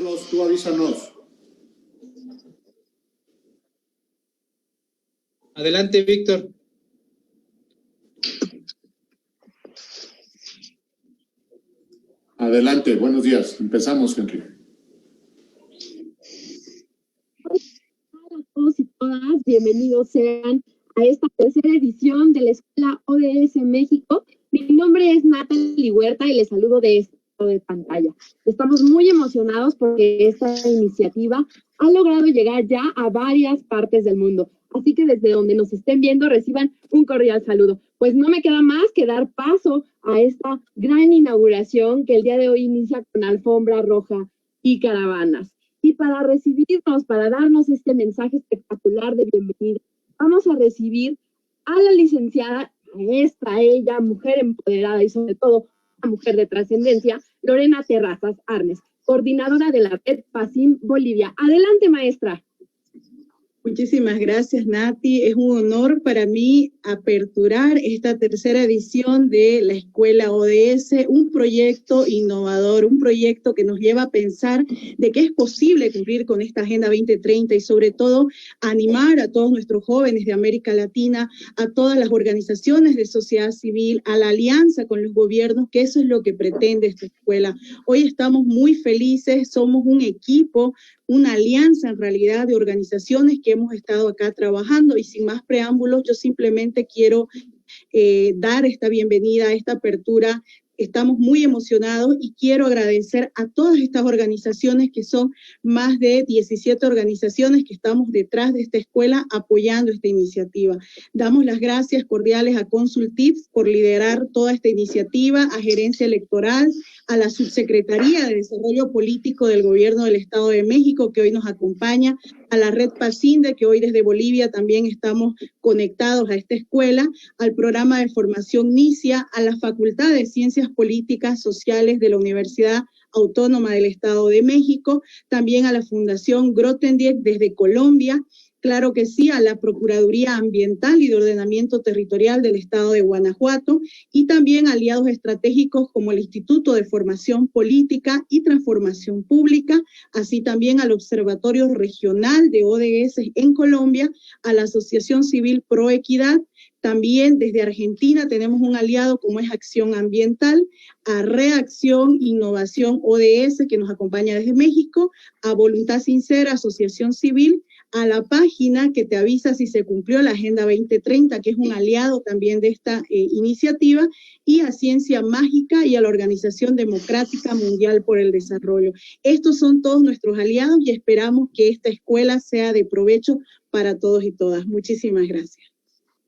Carlos, tú avísanos. Adelante, Víctor. Adelante, buenos días. Empezamos, Henry. Hola a todos y todas, bienvenidos sean a esta tercera edición de la Escuela ODS México. Mi nombre es Natalie Huerta y les saludo de este lado de pantalla. Estamos muy emocionados porque esta iniciativa ha logrado llegar ya a varias partes del mundo. Así que desde donde nos estén viendo reciban un cordial saludo. Pues no me queda más que dar paso a esta gran inauguración que el día de hoy inicia con alfombra roja y caravanas. Y para recibirnos, para darnos este mensaje espectacular de bienvenida, vamos a recibir a la licenciada, maestra, ella, mujer empoderada y sobre todo una mujer de trascendencia, Lorena Terrazas Arnes, coordinadora de la Red PACIM Bolivia. Adelante, maestra. Muchísimas gracias, Nati. Es un honor para mí aperturar esta tercera edición de la Escuela ODS, un proyecto innovador, un proyecto que nos lleva a pensar de que es posible cumplir con esta Agenda 2030 y sobre todo animar a todos nuestros jóvenes de América Latina, a todas las organizaciones de sociedad civil, a la alianza con los gobiernos, que eso es lo que pretende esta escuela. Hoy estamos muy felices, somos un equipo, una alianza en realidad de organizaciones que hemos estado acá trabajando y sin más preámbulos yo simplemente quiero dar esta bienvenida, esta apertura. Estamos muy emocionados y quiero agradecer a todas estas organizaciones que son más de 17 organizaciones que estamos detrás de esta escuela apoyando esta iniciativa. Damos las gracias cordiales a Consultips por liderar toda esta iniciativa, a Gerencia Electoral, a la Subsecretaría de Desarrollo Político del Gobierno del Estado de México que hoy nos acompaña, a la Red PACINDE que hoy desde Bolivia también estamos conectados a esta escuela, al programa de formación NICIA, a la Facultad de Ciencias Políticas Sociales de la Universidad Autónoma del Estado de México, también a la Fundación Grothendieck desde Colombia, claro que sí, a la Procuraduría Ambiental y de Ordenamiento Territorial del Estado de Guanajuato y también aliados estratégicos como el Instituto de Formación Política y Transformación Pública, así también al Observatorio Regional de ODS en Colombia, a la Asociación Civil Pro Equidad. También desde Argentina tenemos un aliado como es Acción Ambiental, a Reacción Innovación ODS que nos acompaña desde México, a Voluntad Sincera, Asociación Civil, a la página que te avisa si se cumplió la Agenda 2030, que es un aliado también de esta iniciativa, y a Ciencia Mágica y a la Organización Democrática Mundial por el Desarrollo. Estos son todos nuestros aliados y esperamos que esta escuela sea de provecho para todos y todas. Muchísimas gracias.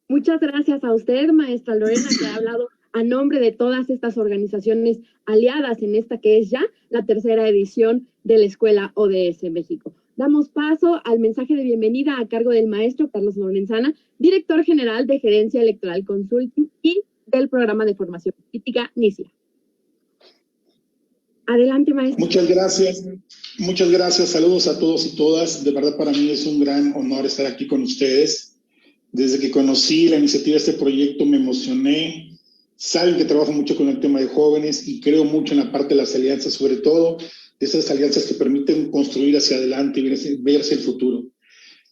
Muchas gracias a usted, maestra Lorena, que ha hablado a nombre de todas estas organizaciones aliadas en esta que es ya la tercera edición de la Escuela ODS México. Damos paso al mensaje de bienvenida a cargo del maestro Carlos Lorenzana, director general de Gerencia Electoral Consulting y del Programa de Formación Política NICIA. Adelante, maestro. Muchas gracias, saludos a todos y todas. De verdad para mí es un gran honor estar aquí con ustedes. Desde que conocí la iniciativa de este proyecto me emocioné. Saben que trabajo mucho con el tema de jóvenes y creo mucho en la parte de las alianzas, sobre todo esas alianzas que permiten construir hacia adelante y verse el futuro.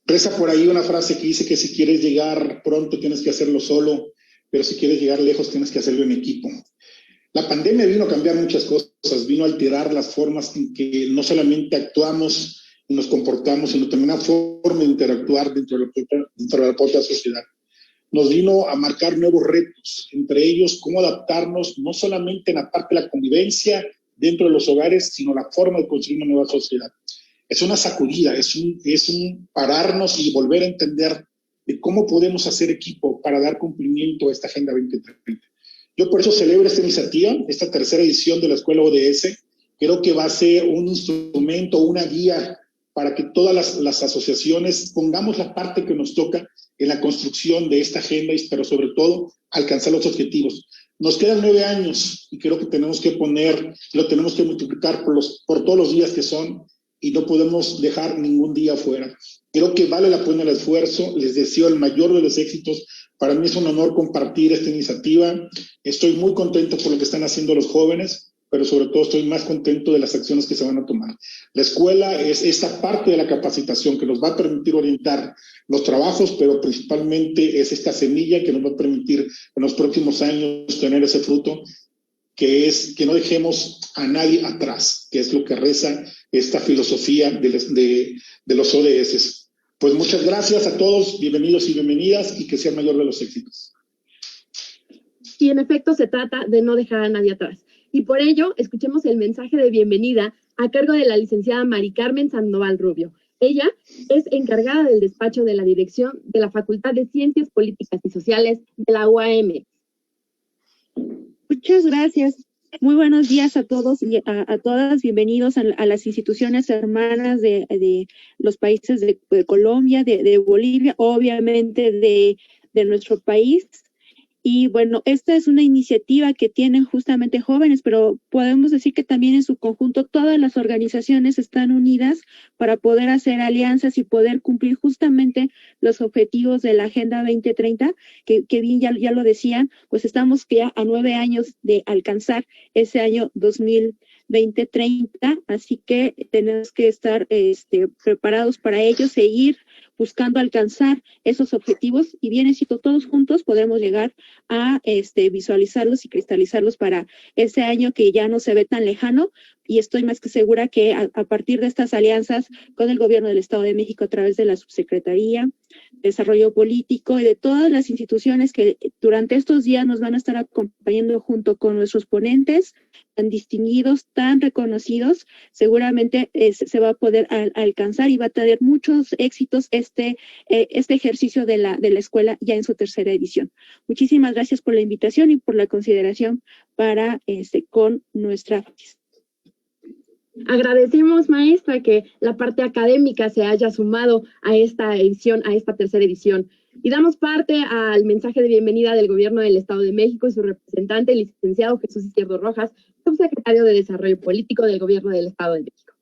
Reza por ahí una frase que dice que si quieres llegar pronto tienes que hacerlo solo, pero si quieres llegar lejos tienes que hacerlo en equipo. La pandemia vino a cambiar muchas cosas, vino a alterar las formas en que no solamente actuamos y nos comportamos, sino también una forma de interactuar dentro de la propia sociedad. Nos vino a marcar nuevos retos, entre ellos cómo adaptarnos no solamente en la parte de la convivencia dentro de los hogares, sino la forma de construir una nueva sociedad. Es una sacudida, es un pararnos y volver a entender de cómo podemos hacer equipo para dar cumplimiento a esta Agenda 2030. Yo por eso celebro esta iniciativa, esta tercera edición de la Escuela ODS. Creo que va a ser un instrumento, una guía para que todas las asociaciones pongamos la parte que nos toca en la construcción de esta agenda, pero sobre todo alcanzar los objetivos. Nos quedan 9 años y creo que tenemos que lo tenemos que multiplicar por todos los días que son y no podemos dejar ningún día fuera. Creo que vale la pena el esfuerzo, les deseo el mayor de los éxitos. Para mí es un honor compartir esta iniciativa. Estoy muy contento por lo que están haciendo los jóvenes, pero sobre todo estoy más contento de las acciones que se van a tomar. La escuela es esa parte de la capacitación que nos va a permitir orientar los trabajos, pero principalmente es esta semilla que nos va a permitir en los próximos años tener ese fruto, que es que no dejemos a nadie atrás, que es lo que reza esta filosofía de los ODS. Pues muchas gracias a todos, bienvenidos y bienvenidas, y que sea el mayor de los éxitos. Y en efecto se trata de no dejar a nadie atrás. Y por ello, escuchemos el mensaje de bienvenida a cargo de la licenciada Mari Carmen Sandoval Rubio. Ella es encargada del despacho de la dirección de la Facultad de Ciencias Políticas y Sociales de la UAM. Muchas gracias. Muy buenos días a todos y a todas. Bienvenidos a las instituciones hermanas de los países de Colombia, de Bolivia, obviamente de nuestro país. Y bueno, esta es una iniciativa que tienen justamente jóvenes, pero podemos decir que también en su conjunto todas las organizaciones están unidas para poder hacer alianzas y poder cumplir justamente los objetivos de la Agenda 2030, que bien ya lo decían, pues estamos ya a 9 años de alcanzar ese año 2030, así que tenemos que estar preparados para ello, seguir buscando alcanzar esos objetivos y bien, si todos juntos podemos llegar a visualizarlos y cristalizarlos para ese año que ya no se ve tan lejano, y estoy más que segura que a partir de estas alianzas con el gobierno del Estado de México a través de la Subsecretaría de Desarrollo Político y de todas las instituciones que durante estos días nos van a estar acompañando junto con nuestros ponentes tan distinguidos, tan reconocidos, seguramente se va a poder alcanzar y va a tener muchos éxitos este ejercicio de la escuela ya en su tercera edición. Muchísimas gracias por la invitación y por la consideración para con nuestra. Agradecemos, maestra, que la parte académica se haya sumado a esta edición, a esta tercera edición. Y damos parte al mensaje de bienvenida del Gobierno del Estado de México y su representante, el licenciado Jesús Izquierdo Rojas, subsecretario de Desarrollo Político del Gobierno del Estado de México.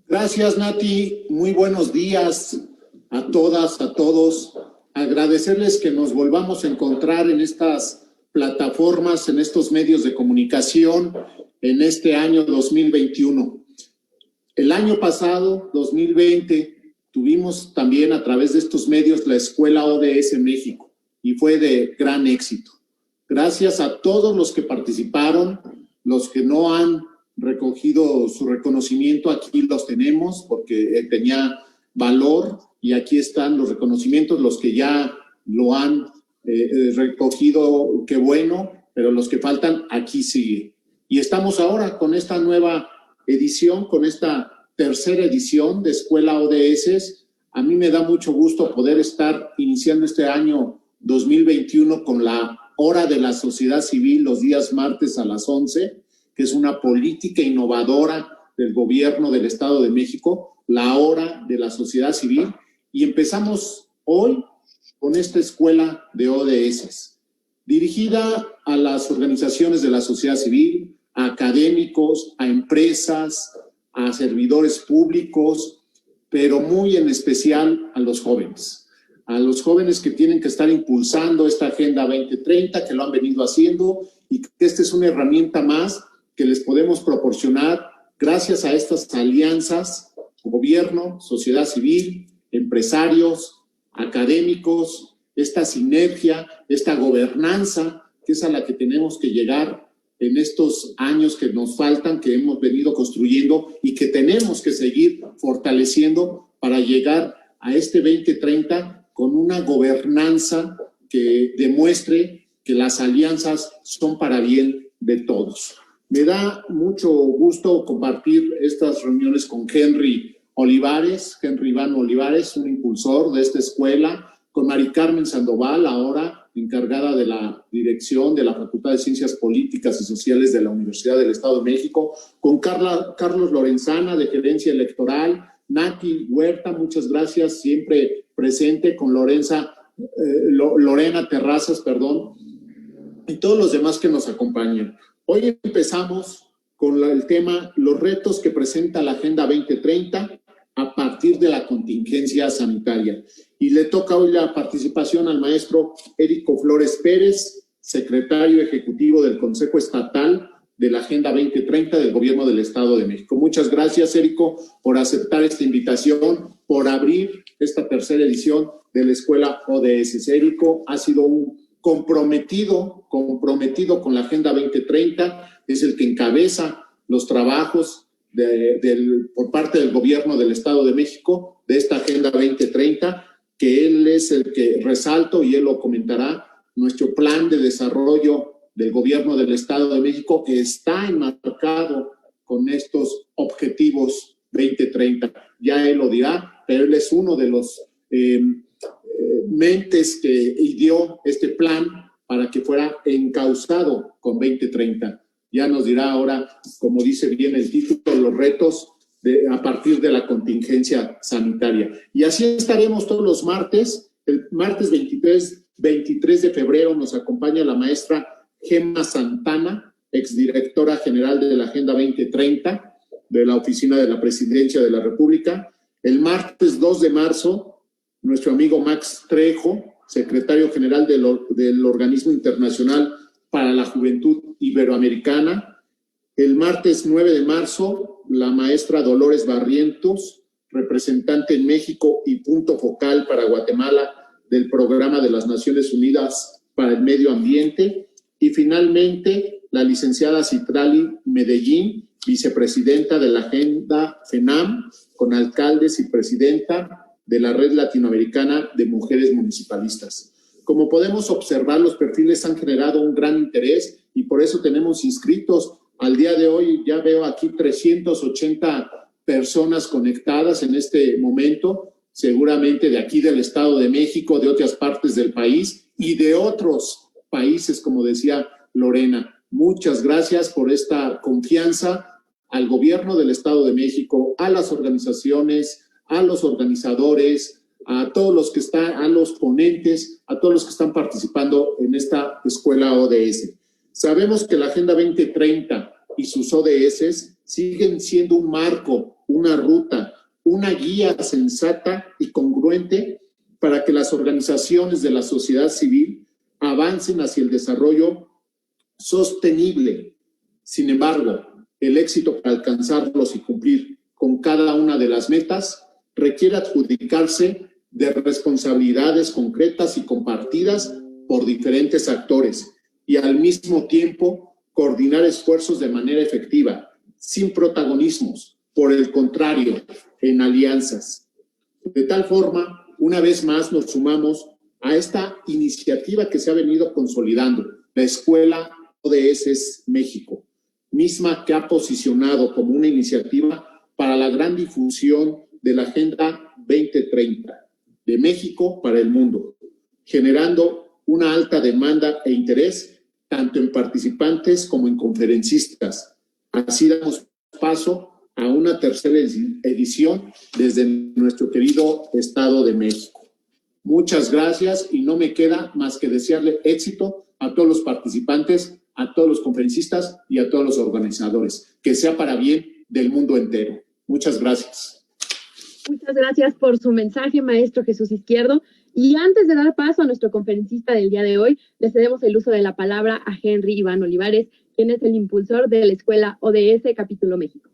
Gracias, Nati. Muy buenos días a todas, a todos. Agradecerles que nos volvamos a encontrar en estas plataformas, en estos medios de comunicación, en este año 2021. El año pasado, 2020, tuvimos también a través de estos medios la Escuela ODS México y fue de gran éxito. Gracias a todos los que participaron, los que no han recogido su reconocimiento, aquí los tenemos porque tenía valor y aquí están los reconocimientos, los que ya lo han recogido, qué bueno, pero los que faltan, aquí sigue. Y estamos ahora con esta nueva edición, con esta tercera edición de Escuela ODS. A mí me da mucho gusto poder estar iniciando este año 2021 con la Hora de la Sociedad Civil los días martes a las 11, que es una política innovadora del Gobierno del Estado de México, la Hora de la Sociedad Civil. Y empezamos hoy con esta Escuela de ODS, dirigida a las organizaciones de la sociedad civil, a académicos, a empresas, a servidores públicos, pero muy en especial a los jóvenes que tienen que estar impulsando esta Agenda 2030, que lo han venido haciendo, y que esta es una herramienta más que les podemos proporcionar gracias a estas alianzas, gobierno, sociedad civil, empresarios, académicos, esta sinergia, esta gobernanza, que es a la que tenemos que llegar en estos años que nos faltan, que hemos venido construyendo y que tenemos que seguir fortaleciendo para llegar a este 2030 con una gobernanza que demuestre que las alianzas son para bien de todos. Me da mucho gusto compartir estas reuniones con Henry Iván Olivares, un impulsor de esta escuela, con Mari Carmen Sandoval, ahora encargada de la dirección de la Facultad de Ciencias Políticas y Sociales de la Universidad del Estado de México, con Carlos Lorenzana, de Gerencia Electoral, Nati Huerta, muchas gracias, siempre presente, con Lorena Terrazas, y todos los demás que nos acompañan. Hoy empezamos con el tema los retos que presenta la Agenda 2030 a partir de la contingencia sanitaria. Y le toca hoy la participación al maestro Érico Flores Pérez, secretario ejecutivo del Consejo Estatal de la Agenda 2030 del Gobierno del Estado de México. Muchas gracias, Érico, por aceptar esta invitación, por abrir esta tercera edición de la Escuela ODS. Érico ha sido un comprometido con la Agenda 2030, es el que encabeza los trabajos por parte del Gobierno del Estado de México de esta Agenda 2030, que él es el que resalto y él lo comentará. Nuestro plan de desarrollo del Gobierno del Estado de México está enmarcado con estos objetivos 2030. Ya él lo dirá, pero él es uno de los mentes que ideó este plan para que fuera encauzado con 2030. Ya nos dirá ahora, como dice bien el título, los retos a partir de la contingencia sanitaria. Y así estaremos todos los martes. El martes 23 de febrero nos acompaña la maestra Gemma Santana, exdirectora general de la Agenda 2030 de la Oficina de la Presidencia de la República. El martes 2 de marzo, nuestro amigo Max Trejo, secretario general del Organismo Internacional para la Juventud Iberoamericana. El martes 9 de marzo, la maestra Dolores Barrientos, representante en México y punto focal para Guatemala del Programa de las Naciones Unidas para el Medio Ambiente. Y finalmente, la licenciada Citrali Medellín, vicepresidenta de la Agenda FENAM, con alcaldes y presidenta de la Red Latinoamericana de Mujeres Municipalistas. Como podemos observar, los perfiles han generado un gran interés y por eso tenemos inscritos. Al día de hoy ya veo aquí 380 personas conectadas en este momento, seguramente de aquí del Estado de México, de otras partes del país y de otros países, como decía Lorena. Muchas gracias por esta confianza al Gobierno del Estado de México, a las organizaciones, a los organizadores, a todos los que están, a los ponentes, a todos los que están participando en esta escuela ODS. Sabemos que la Agenda 2030 y sus ODS siguen siendo un marco, una ruta, una guía sensata y congruente para que las organizaciones de la sociedad civil avancen hacia el desarrollo sostenible. Sin embargo, el éxito para alcanzarlos y cumplir con cada una de las metas requiere adjudicarse de responsabilidades concretas y compartidas por diferentes actores y al mismo tiempo coordinar esfuerzos de manera efectiva, sin protagonismos, por el contrario, en alianzas. De tal forma, una vez más nos sumamos a esta iniciativa que se ha venido consolidando, la Escuela ODS México, misma que ha posicionado como una iniciativa para la gran difusión de la Agenda 2030 de México para el mundo, generando una alta demanda e interés tanto en participantes como en conferencistas. Así damos paso a una tercera edición desde nuestro querido Estado de México. Muchas gracias y no me queda más que desearle éxito a todos los participantes, a todos los conferencistas y a todos los organizadores. Que sea para bien del mundo entero. Muchas gracias. Muchas gracias por su mensaje, maestro Jesús Izquierdo. Y antes de dar paso a nuestro conferencista del día de hoy, le cedemos el uso de la palabra a Henry Iván Olivares, quien es el impulsor de la Escuela ODS Capítulo México.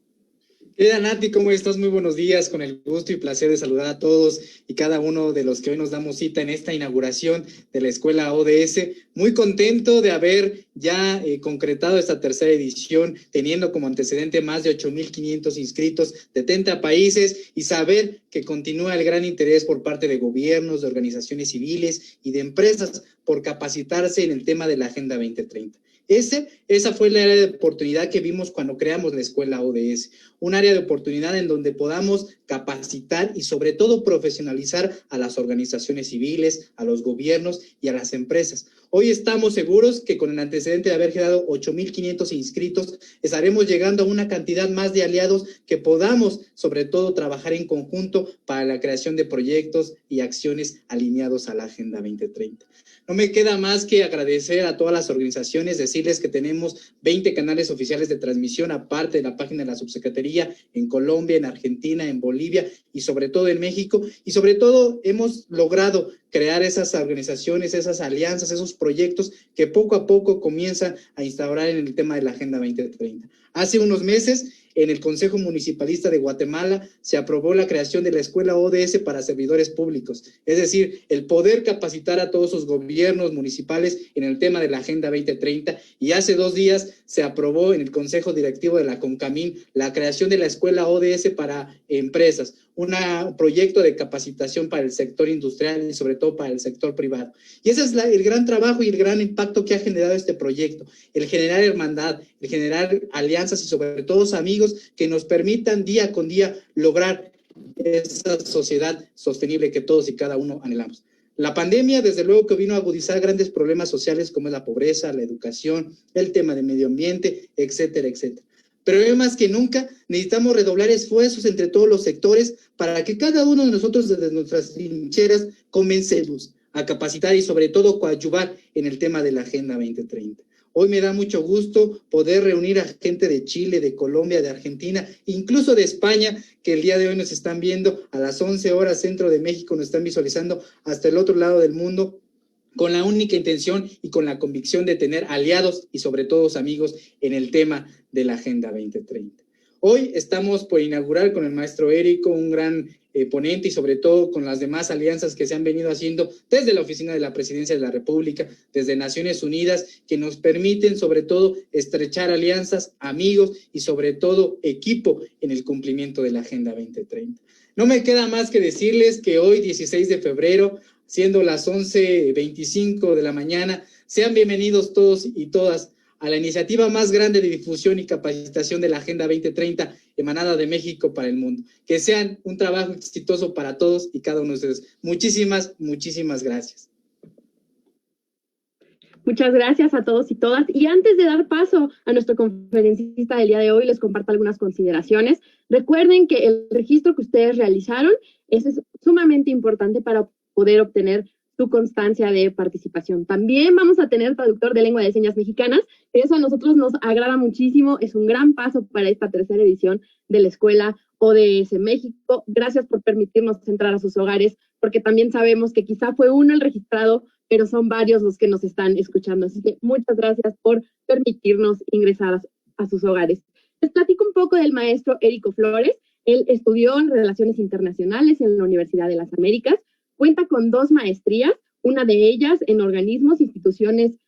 Querida Nati, ¿cómo estás? Muy buenos días, con el gusto y placer de saludar a todos y cada uno de los que hoy nos damos cita en esta inauguración de la Escuela ODS. Muy contento de haber ya concretado esta tercera edición, teniendo como antecedente más de 8,500 inscritos de 30 países y saber que continúa el gran interés por parte de gobiernos, de organizaciones civiles y de empresas por capacitarse en el tema de la Agenda 2030. Esa fue la área de oportunidad que vimos cuando creamos la Escuela ODS, un área de oportunidad en donde podamos capacitar y sobre todo profesionalizar a las organizaciones civiles, a los gobiernos y a las empresas. Hoy estamos seguros que con el antecedente de haber generado 8,500 inscritos, estaremos llegando a una cantidad más de aliados que podamos sobre todo trabajar en conjunto para la creación de proyectos y acciones alineados a la Agenda 2030. No me queda más que agradecer a todas las organizaciones, decirles que tenemos 20 canales oficiales de transmisión, aparte de la página de la Subsecretaría en Colombia, en Argentina, en Bolivia y sobre todo en México. Y sobre todo hemos logrado crear esas organizaciones, esas alianzas, esos proyectos que poco a poco comienzan a instaurar en el tema de la Agenda 2030. Hace unos meses, en el Consejo Municipalista de Guatemala se aprobó la creación de la Escuela ODS para servidores públicos, es decir, el poder capacitar a todos sus gobiernos municipales en el tema de la Agenda 2030, y hace 2 días se aprobó en el Consejo Directivo de la CONCAMIN la creación de la Escuela ODS para empresas, un proyecto de capacitación para el sector industrial y sobre todo para el sector privado. Y ese es el gran trabajo y el gran impacto que ha generado este proyecto, el generar hermandad, el generar alianzas y sobre todo amigos que nos permitan día con día lograr esa sociedad sostenible que todos y cada uno anhelamos. La pandemia, desde luego, que vino a agudizar grandes problemas sociales como es la pobreza, la educación, el tema del medio ambiente, etcétera, etcétera. Pero hoy más que nunca necesitamos redoblar esfuerzos entre todos los sectores para que cada uno de nosotros desde nuestras trincheras comencemos a capacitar y sobre todo coadyuvar en el tema de la Agenda 2030. Hoy me da mucho gusto poder reunir a gente de Chile, de Colombia, de Argentina, incluso de España, que el día de hoy nos están viendo a las 11 horas centro de México, nos están visualizando hasta el otro lado del mundo, con la única intención y con la convicción de tener aliados y sobre todo amigos en el tema de la Agenda 2030. Hoy estamos por inaugurar con el maestro Érico un gran ponente y sobre todo con las demás alianzas que se han venido haciendo desde la Oficina de la Presidencia de la República, desde Naciones Unidas, que nos permiten sobre todo estrechar alianzas, amigos y sobre todo equipo en el cumplimiento de la Agenda 2030. No me queda más que decirles que hoy, 16 de febrero, siendo las 11:25 de la mañana, sean bienvenidos todos y todas a la iniciativa más grande de difusión y capacitación de la Agenda 2030 emanada de México para el mundo. Que sean un trabajo exitoso para todos y cada uno de ustedes. Muchísimas, muchísimas gracias. Muchas gracias a todos y todas. Y antes de dar paso a nuestro conferencista del día de hoy, les comparto algunas consideraciones. Recuerden que el registro que ustedes realizaron es sumamente importante para poder obtener su constancia de participación. También vamos a tener traductor de lengua de señas mexicanas. Eso a nosotros nos agrada muchísimo. Es un gran paso para esta tercera edición de la Escuela ODS México. Gracias por permitirnos entrar a sus hogares, porque también sabemos que quizá fue uno el registrado, pero son varios los que nos están escuchando. Así que muchas gracias por permitirnos ingresar a sus hogares. Les platico un poco del maestro Érico Flores. Él estudió en Relaciones Internacionales en la Universidad de las Américas. Cuenta con 2 maestrías, una de ellas en organismos e instituciones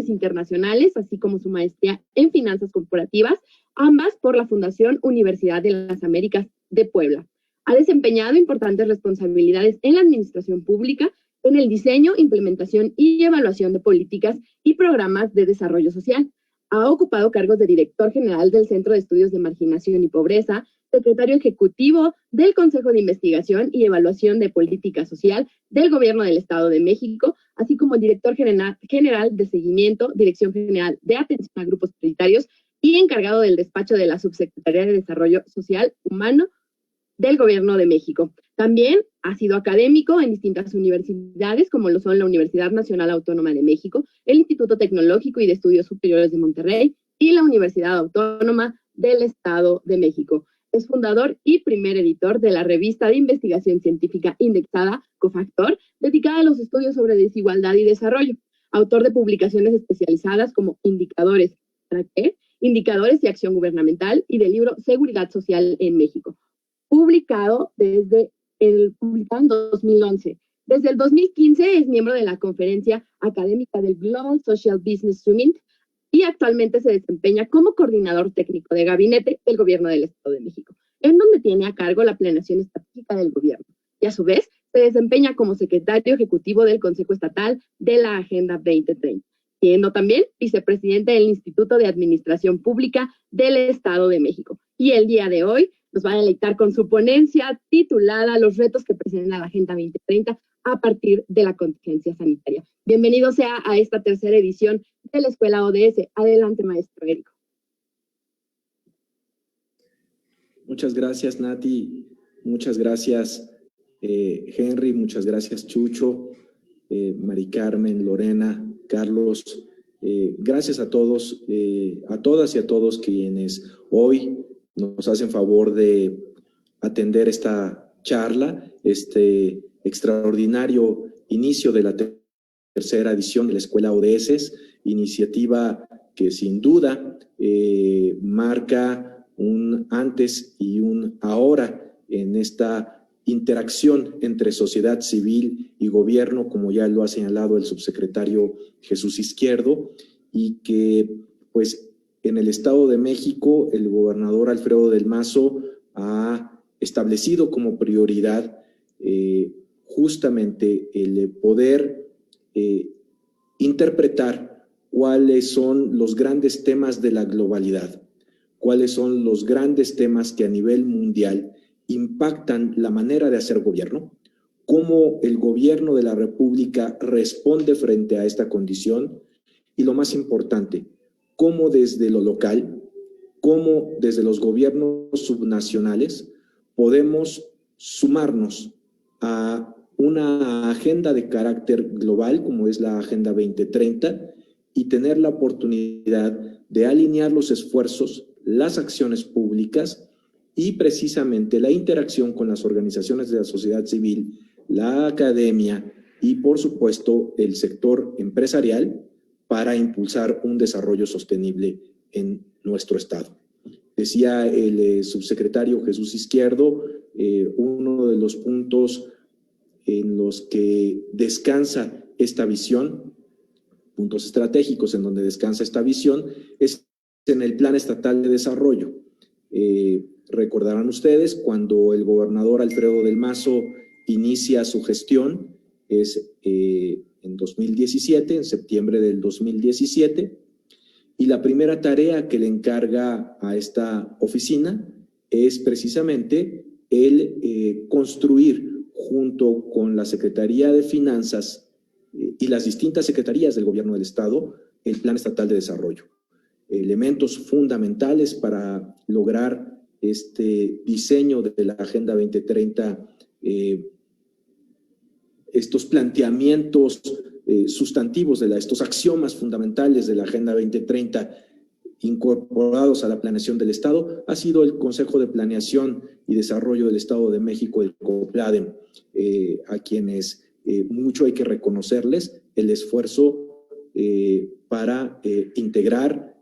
internacionales, así como su maestría en finanzas corporativas, ambas por la Fundación Universidad de las Américas de Puebla. Ha desempeñado importantes responsabilidades en la administración pública, en el diseño, implementación y evaluación de políticas y programas de desarrollo social. Ha ocupado cargos de director general del Centro de Estudios de Marginación y Pobreza, secretario ejecutivo del Consejo de Investigación y Evaluación de Política Social del Gobierno del Estado de México, así como director general de Seguimiento, Dirección General de Atención a Grupos Prioritarios y encargado del despacho de la Subsecretaría de Desarrollo Social Humano del Gobierno de México. También ha sido académico en distintas universidades, como lo son la Universidad Nacional Autónoma de México, el Instituto Tecnológico y de Estudios Superiores de Monterrey y la Universidad Autónoma del Estado de México. Es fundador y primer editor de la revista de investigación científica indexada Cofactor, dedicada a los estudios sobre desigualdad y desarrollo. Autor de publicaciones especializadas como Indicadores, ¿para qué? Indicadores y Acción Gubernamental, y del libro Seguridad Social en México, publicado en 2011. Desde el 2015 es miembro de la conferencia académica del Global Social Business Summit, y actualmente se desempeña como coordinador técnico de gabinete del Gobierno del Estado de México, en donde tiene a cargo la planeación estratégica del gobierno, y a su vez se desempeña como secretario ejecutivo del Consejo Estatal de la Agenda 2030, siendo también vicepresidente del Instituto de Administración Pública del Estado de México. Y el día de hoy nos va a deleitar con su ponencia titulada Los retos que presenta la Agenda 2030 a partir de la contingencia sanitaria. Bienvenido sea a esta tercera edición de la Escuela ODS. Adelante, maestro Érico. Muchas gracias, Nati. Muchas gracias, Henry. Muchas gracias, Chucho, Mari Carmen, Lorena, Carlos. Gracias a todos, a todas y a todos quienes hoy nos hacen favor de atender esta charla, este extraordinario inicio de la tercera edición de la Escuela ODS, iniciativa que sin duda marca un antes y un ahora en esta interacción entre sociedad civil y gobierno, como ya lo ha señalado el subsecretario Jesús Izquierdo, y que pues en el Estado de México el gobernador Alfredo del Mazo ha establecido como prioridad justamente el poder interpretar cuáles son los grandes temas de la globalidad, cuáles son los grandes temas que a nivel mundial impactan la manera de hacer gobierno, cómo el gobierno de la República responde frente a esta condición y, lo más importante, cómo desde lo local, cómo desde los gobiernos subnacionales podemos sumarnos a una agenda de carácter global como es la Agenda 2030 y tener la oportunidad de alinear los esfuerzos, las acciones públicas y precisamente la interacción con las organizaciones de la sociedad civil, la academia y, por supuesto, el sector empresarial para impulsar un desarrollo sostenible en nuestro Estado. Decía el subsecretario Jesús Izquierdo, uno de los puntos en los que descansa esta visión, puntos estratégicos en donde descansa esta visión, es en el Plan Estatal de Desarrollo. Recordarán ustedes cuando el gobernador Alfredo del Mazo inicia su gestión, es en 2017, en septiembre del 2017, y la primera tarea que le encarga a esta oficina es precisamente el construir junto con la Secretaría de Finanzas y las distintas secretarías del gobierno del Estado el Plan Estatal de Desarrollo. Elementos fundamentales para lograr este diseño de la Agenda 2030, estos planteamientos sustantivos de estos axiomas fundamentales de la Agenda 2030 incorporados a la planeación del Estado, ha sido el Consejo de Planeación y Desarrollo del Estado de México, el COPLADEM, a quienes mucho hay que reconocerles el esfuerzo para integrar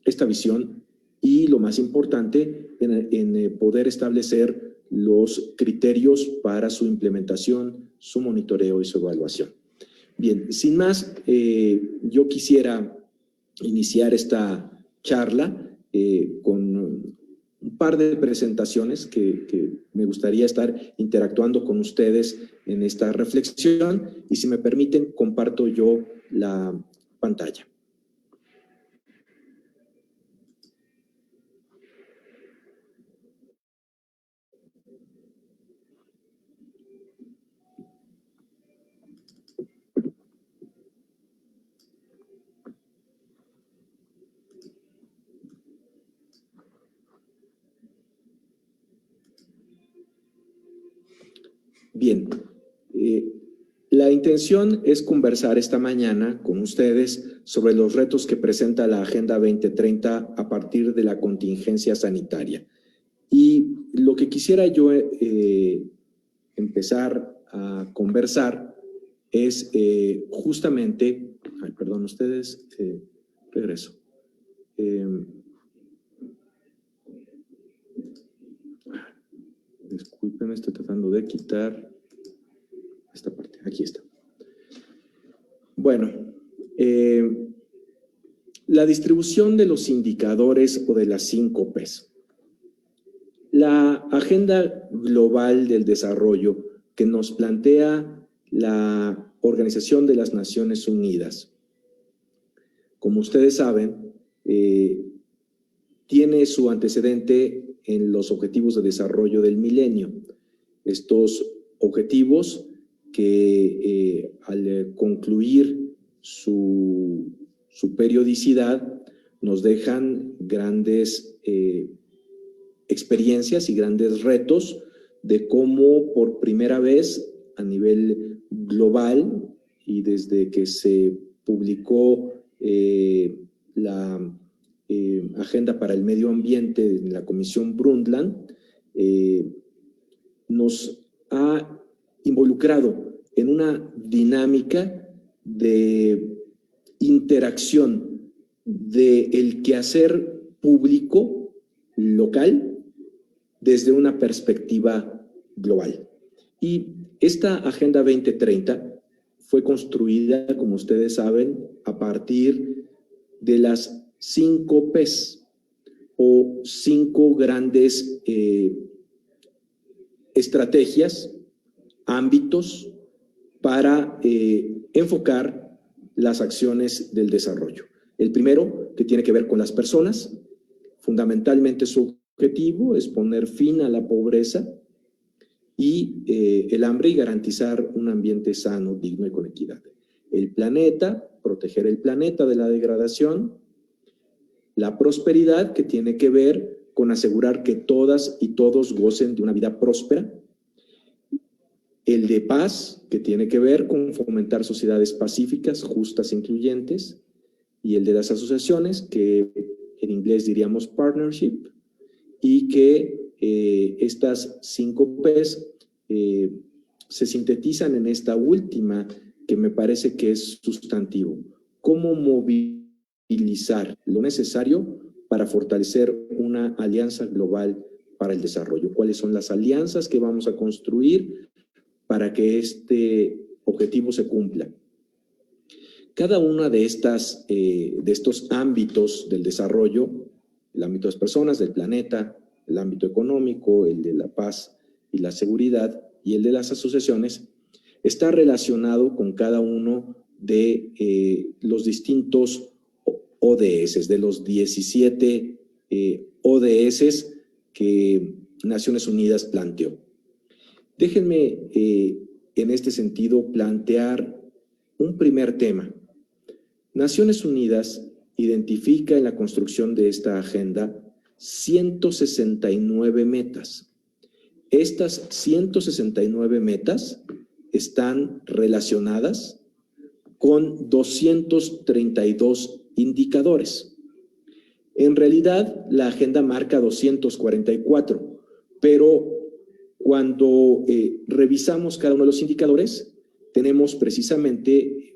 esta visión y, lo más importante, en poder establecer los criterios para su implementación, su monitoreo y su evaluación. Bien, sin más, yo quisiera iniciar esta charla con un par de presentaciones que me gustaría estar interactuando con ustedes en esta reflexión, y si me permiten, comparto yo la pantalla. Bien, la intención es conversar esta mañana con ustedes sobre los retos que presenta la Agenda 2030 a partir de la contingencia sanitaria. Y lo que quisiera yo empezar a conversar es justamente, perdón, ustedes, regreso. Disculpen, estoy tratando de quitar esta parte. Aquí está. Bueno, la distribución de los indicadores o de las 5 Ps. La Agenda Global del Desarrollo que nos plantea la Organización de las Naciones Unidas, como ustedes saben, tiene su antecedente en los Objetivos de Desarrollo del Milenio. Estos objetivos que al concluir su periodicidad nos dejan grandes experiencias y grandes retos de cómo por primera vez a nivel global y desde que se publicó la Agenda para el Medio Ambiente en la Comisión Brundtland, nos ha involucrado en una dinámica de interacción del quehacer público local desde una perspectiva global. Y esta Agenda 2030 fue construida, como ustedes saben, a partir de las 5 P's o 5 grandes estrategias, ámbitos para enfocar las acciones del desarrollo. El primero, que tiene que ver con las personas, fundamentalmente su objetivo es poner fin a la pobreza y el hambre y garantizar un ambiente sano, digno y con equidad. El planeta, proteger el planeta de la degradación. La prosperidad, que tiene que ver con asegurar que todas y todos gocen de una vida próspera. El de paz, que tiene que ver con fomentar sociedades pacíficas, justas e incluyentes. Y el de las asociaciones, que en inglés diríamos partnership, y que estas 5 P's se sintetizan en esta última, que me parece que es sustantivo. ¿Cómo movilizar lo necesario para fortalecer una alianza global para el desarrollo? ¿Cuáles son las alianzas que vamos a construir para que este objetivo se cumpla? Cada una de estos ámbitos del desarrollo, el ámbito de las personas, del planeta, el ámbito económico, el de la paz y la seguridad y el de las asociaciones, está relacionado con cada uno de los distintos ODS, de los 17 ODS que Naciones Unidas planteó. Déjenme en este sentido plantear un primer tema. Naciones Unidas identifica en la construcción de esta agenda 169 metas. Estas 169 metas están relacionadas con 232 indicadores. En realidad, la agenda marca 244, pero cuando revisamos cada uno de los indicadores, tenemos precisamente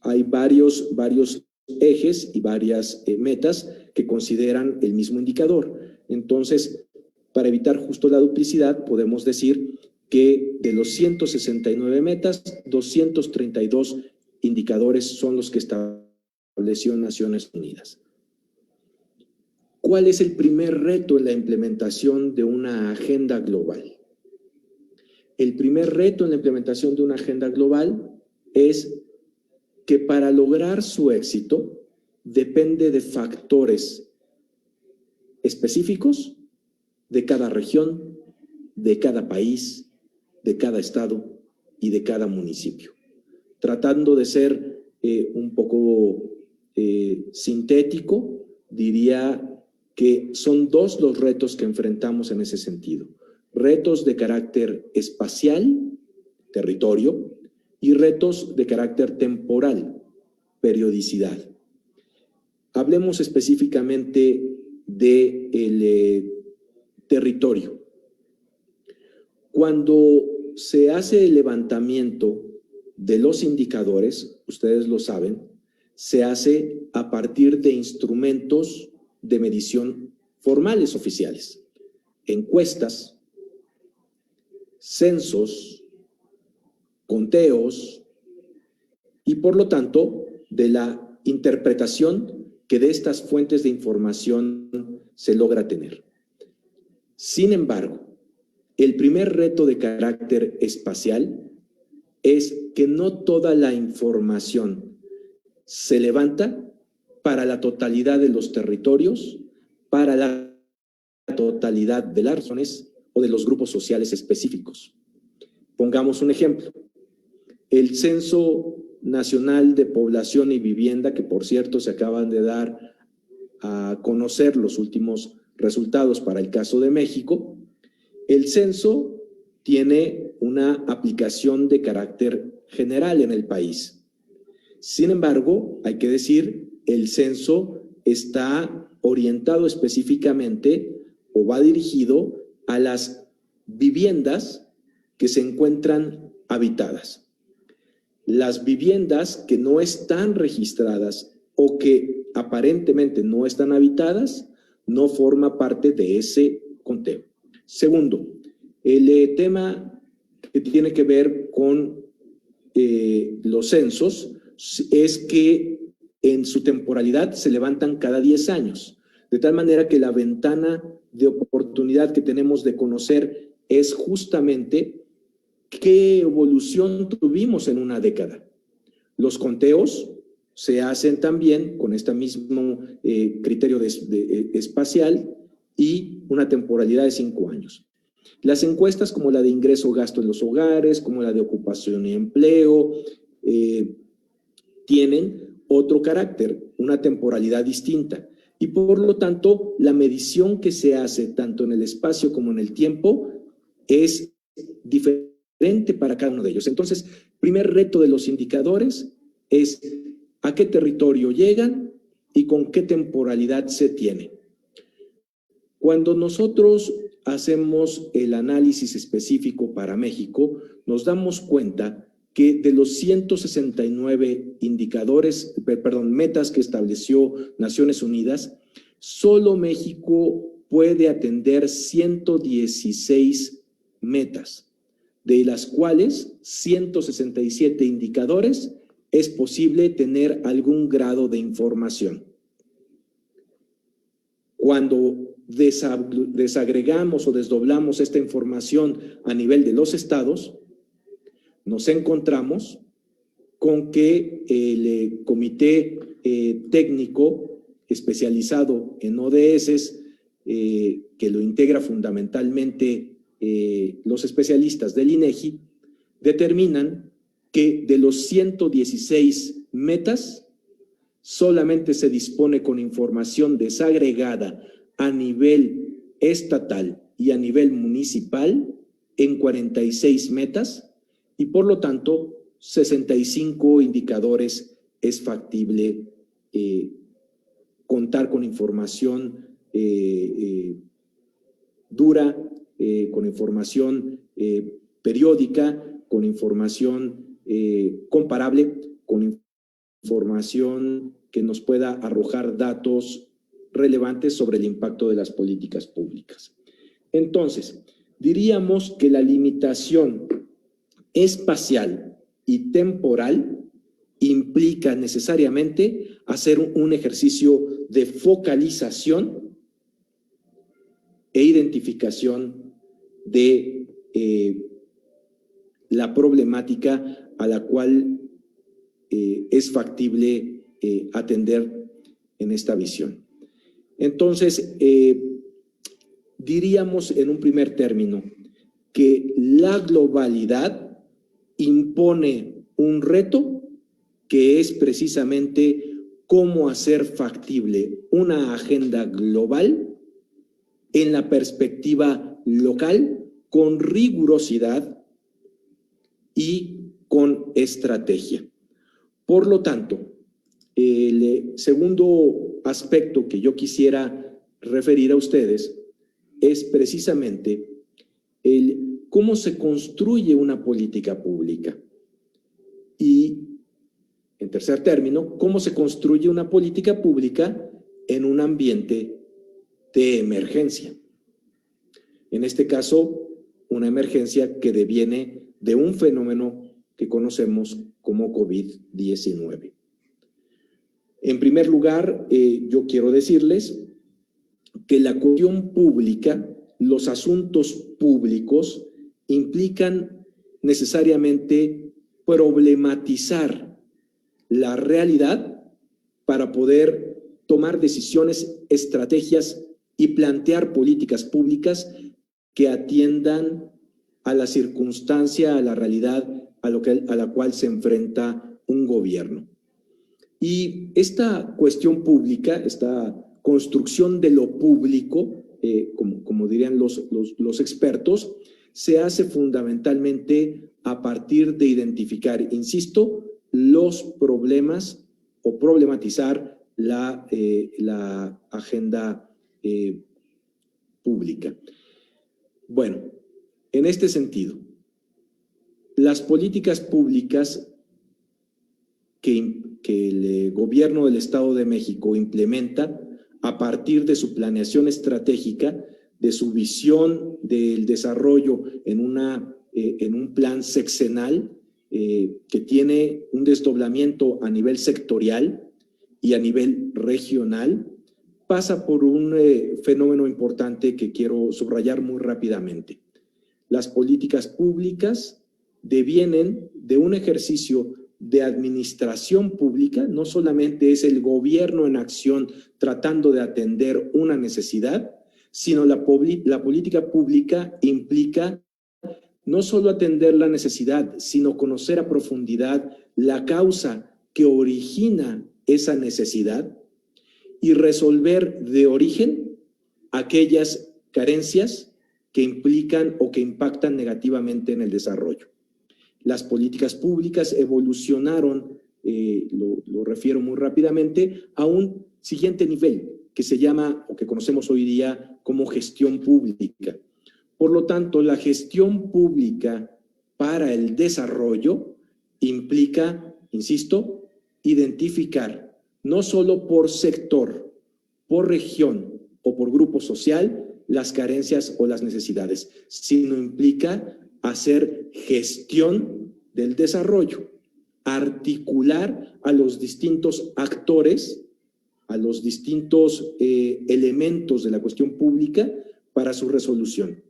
hay varios ejes y varias metas que consideran el mismo indicador. Entonces, para evitar justo la duplicidad, podemos decir que de los 169 metas, 232 indicadores son los que estableció Naciones Unidas. ¿Cuál es el primer reto en la implementación de una agenda global? El primer reto en la implementación de una agenda global es que para lograr su éxito depende de factores específicos de cada región, de cada país, de cada estado y de cada municipio. Tratando de ser un poco sintético, diría que son 2 los retos que enfrentamos en ese sentido. Retos de carácter espacial, territorio, y retos de carácter temporal, periodicidad. Hablemos específicamente del territorio. Cuando se hace el levantamiento de los indicadores, ustedes lo saben, se hace a partir de instrumentos de medición formales oficiales, encuestas, censos, conteos y por lo tanto de la interpretación que de estas fuentes de información se logra tener. Sin embargo, el primer reto de carácter espacial es que no toda la información se levanta para la totalidad de los territorios, para la totalidad de las regiones o de los grupos sociales específicos. Pongamos un ejemplo. El Censo Nacional de Población y Vivienda, que por cierto se acaban de dar a conocer los últimos resultados para el caso de México, el censo tiene una aplicación de carácter general en el país. Sin embargo, hay que decir, el censo está orientado específicamente o va dirigido a las viviendas que se encuentran habitadas. Las viviendas que no están registradas o que aparentemente no están habitadas no forma parte de ese conteo. Segundo, el tema que tiene que ver con los censos es que en su temporalidad se levantan cada 10 años, de tal manera que la ventana de oportunidad que tenemos de conocer es justamente qué evolución tuvimos en una década. Los conteos se hacen también con este mismo criterio espacial y una temporalidad de 5 años. Las encuestas como la de ingreso-gasto en los hogares, como la de ocupación y empleo, tienen otro carácter, una temporalidad distinta. Y por lo tanto, la medición que se hace tanto en el espacio como en el tiempo es diferente para cada uno de ellos. Entonces, primer reto de los indicadores es a qué territorio llegan y con qué temporalidad se tiene. Cuando nosotros hacemos el análisis específico para México, nos damos cuenta que de los 169 metas que estableció Naciones Unidas, solo México puede atender 116 metas, de las cuales 167 indicadores es posible tener algún grado de información. Cuando desagregamos o desdoblamos esta información a nivel de los estados, nos encontramos con que el comité técnico especializado en ODS, que lo integra fundamentalmente los especialistas del INEGI, determinan que de los 116 metas, solamente se dispone con información desagregada a nivel estatal y a nivel municipal en 46 metas y por lo tanto 65 indicadores es factible contar con información dura, con información periódica, con información comparable, con información que nos pueda arrojar datos relevantes sobre el impacto de las políticas públicas. Entonces, diríamos que la limitación espacial y temporal implica necesariamente hacer un ejercicio de focalización e identificación de la problemática a la cual es factible atender en esta visión. Entonces, diríamos en un primer término que la globalidad impone un reto que es precisamente cómo hacer factible una agenda global en la perspectiva local con rigurosidad y con estrategia. Por lo tanto, el segundo aspecto que yo quisiera referir a ustedes es precisamente el cómo se construye una política pública. Y, en tercer término, cómo se construye una política pública en un ambiente de emergencia. En este caso, una emergencia que deviene de un fenómeno que conocemos como COVID-19. En primer lugar, yo quiero decirles que la cuestión pública, los asuntos públicos, implican necesariamente problematizar la realidad para poder tomar decisiones, estrategias y plantear políticas públicas que atiendan a la circunstancia, a la realidad a la cual se enfrenta un gobierno. Y esta cuestión pública, esta construcción de lo público, como dirían los expertos, se hace fundamentalmente a partir de identificar, insisto, los problemas o problematizar la agenda pública. Bueno, en este sentido, las políticas públicas que el gobierno del Estado de México implementa a partir de su planeación estratégica, de su visión del desarrollo en un plan sexenal que tiene un desdoblamiento a nivel sectorial y a nivel regional, pasa por un fenómeno importante que quiero subrayar muy rápidamente. Las políticas públicas devienen de un ejercicio de administración pública, no solamente es el gobierno en acción tratando de atender una necesidad, sino la política pública implica no solo atender la necesidad, sino conocer a profundidad la causa que origina esa necesidad y resolver de origen aquellas carencias que implican o que impactan negativamente en el desarrollo. Las políticas públicas evolucionaron, lo refiero muy rápidamente, a un siguiente nivel que se llama, o que conocemos hoy día como gestión pública. Por lo tanto, la gestión pública para el desarrollo implica, insisto, identificar no solo por sector, por región o por grupo social las carencias o las necesidades, sino implica hacer gestión del desarrollo, articular a los distintos actores, a los distintos elementos de la cuestión pública para su resolución.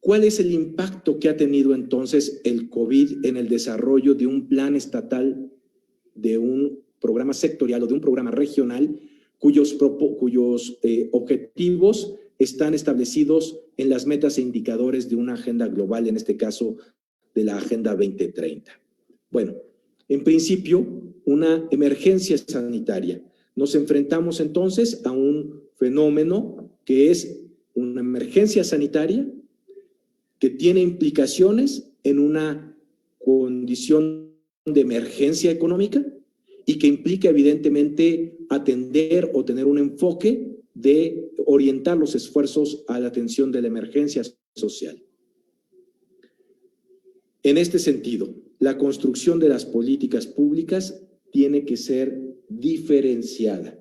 ¿Cuál es el impacto que ha tenido entonces el COVID en el desarrollo de un plan estatal, de un programa sectorial o de un programa regional cuyos objetivos están establecidos en las metas e indicadores de una agenda global, en este caso de la Agenda 2030? Bueno, en principio, una emergencia sanitaria. Nos enfrentamos entonces a un fenómeno que es una emergencia sanitaria que tiene implicaciones en una condición de emergencia económica y que implica evidentemente atender o tener un enfoque de orientar los esfuerzos a la atención de la emergencia social. En este sentido, la construcción de las políticas públicas tiene que ser diferenciada.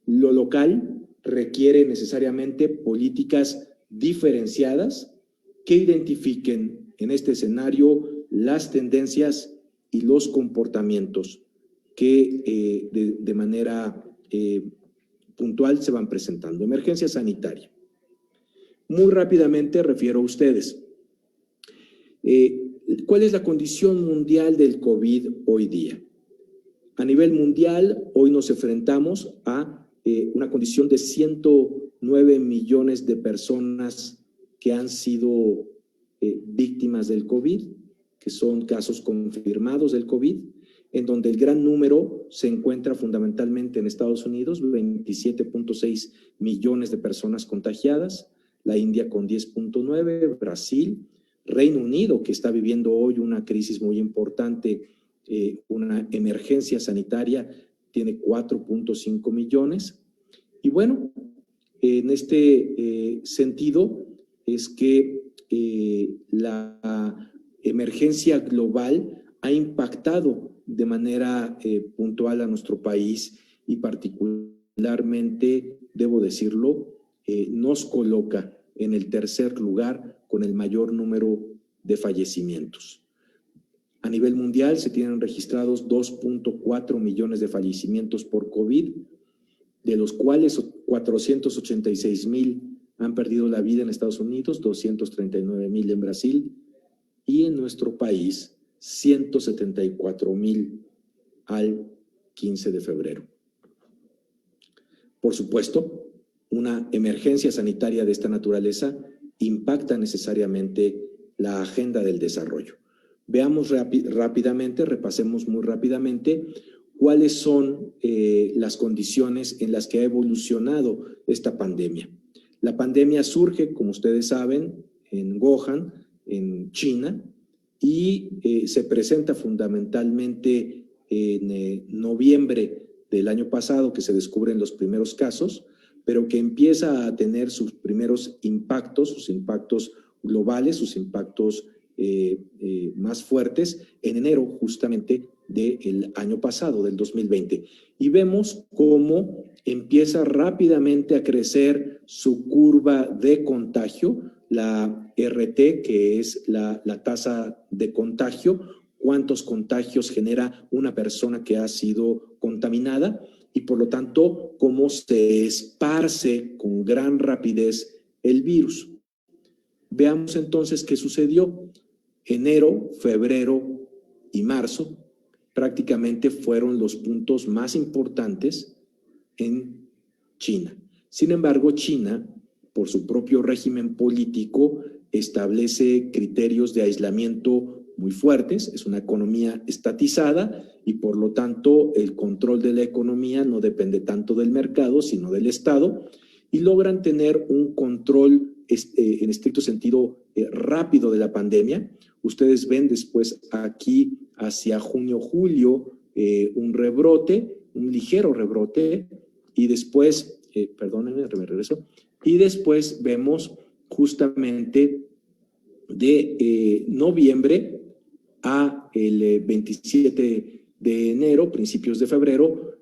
Lo local requiere necesariamente políticas diferenciadas que identifiquen en este escenario las tendencias y los comportamientos que de manera puntual se van presentando. Emergencia sanitaria. Muy rápidamente refiero a ustedes. ¿Cuál es la condición mundial del COVID hoy día? A nivel mundial, hoy nos enfrentamos a una condición de 109 millones de personas que han sido víctimas del COVID, que son casos confirmados del COVID, en donde el gran número se encuentra fundamentalmente en Estados Unidos, 27.6 millones de personas contagiadas, la India con 10.9, Brasil, Reino Unido, que está viviendo hoy una crisis muy importante, una emergencia sanitaria, tiene 4.5 millones. Y bueno, en este sentido es que la emergencia global ha impactado de manera puntual a nuestro país y particularmente, debo decirlo, nos coloca en el tercer lugar con el mayor número de fallecimientos. A nivel mundial se tienen registrados 2.4 millones de fallecimientos por COVID, de los cuales 486,000 han perdido la vida en Estados Unidos, 239,000 en Brasil y en nuestro país 174,000 al 15 de febrero. Por supuesto, una emergencia sanitaria de esta naturaleza impacta necesariamente la agenda del desarrollo. Veamos rápidamente, repasemos muy rápidamente cuáles son las condiciones en las que ha evolucionado esta pandemia. La pandemia surge, como ustedes saben, en Wuhan, en China, y se presenta fundamentalmente en noviembre del año pasado que se descubren los primeros casos, pero que empieza a tener sus primeros impactos, sus impactos globales, sus impactos más fuertes en enero justamente del año pasado, del 2020. Y vemos cómo empieza rápidamente a crecer su curva de contagio, la RT, que es la tasa de contagio, cuántos contagios genera una persona que ha sido contaminada y por lo tanto cómo se esparce con gran rapidez el virus. Veamos entonces qué sucedió. Enero, febrero y marzo prácticamente fueron los puntos más importantes en China. Sin embargo, China, por su propio régimen político, establece criterios de aislamiento muy fuertes, es una economía estatizada y por lo tanto el control de la economía no depende tanto del mercado, sino del Estado, y logran tener un control en estricto sentido rápido de la pandemia. Ustedes ven después aquí hacia junio, julio, un rebrote, un ligero rebrote, y después, perdónenme, me regreso, y después vemos justamente de noviembre a el 27 de enero, principios de febrero,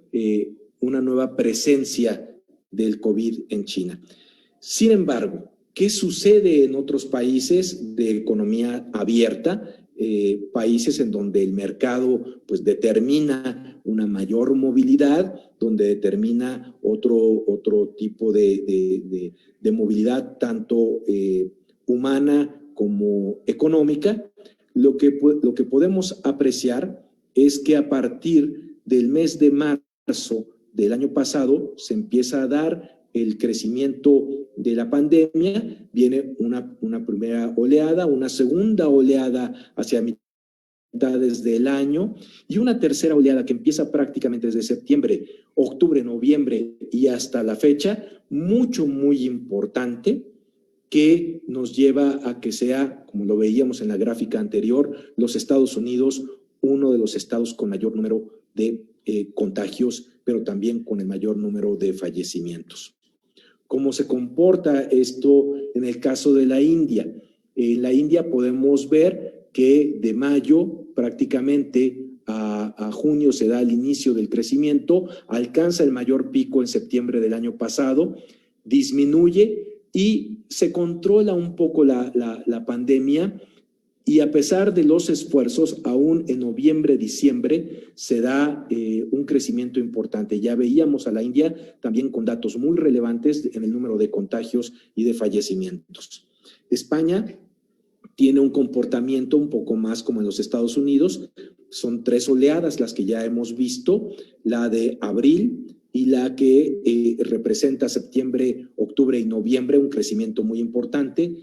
una nueva presencia del COVID en China. Sin embargo, ¿qué sucede en otros países de economía abierta? Países en donde el mercado pues determina una mayor movilidad, donde determina otro tipo de movilidad, tanto humana como económica. Lo que podemos apreciar es que a partir del mes de marzo del año pasado se empieza a dar el crecimiento de la pandemia, viene una primera oleada, una segunda oleada hacia mitades del año y una tercera oleada que empieza prácticamente desde septiembre, octubre, noviembre y hasta la fecha, muy importante, que nos lleva a que sea, como lo veíamos en la gráfica anterior, los Estados Unidos, uno de los estados con mayor número de contagios, pero también con el mayor número de fallecimientos. ¿Cómo se comporta esto en el caso de la India? En la India podemos ver que de mayo prácticamente a junio se da el inicio del crecimiento, alcanza el mayor pico en septiembre del año pasado, disminuye y se controla un poco la pandemia. Y a pesar de los esfuerzos, aún en noviembre, diciembre, se da un crecimiento importante. Ya veíamos a la India también con datos muy relevantes en el número de contagios y de fallecimientos. España tiene un comportamiento un poco más como en los Estados Unidos. Son 3 oleadas las que ya hemos visto, la de abril y la que representa septiembre, octubre y noviembre, un crecimiento muy importante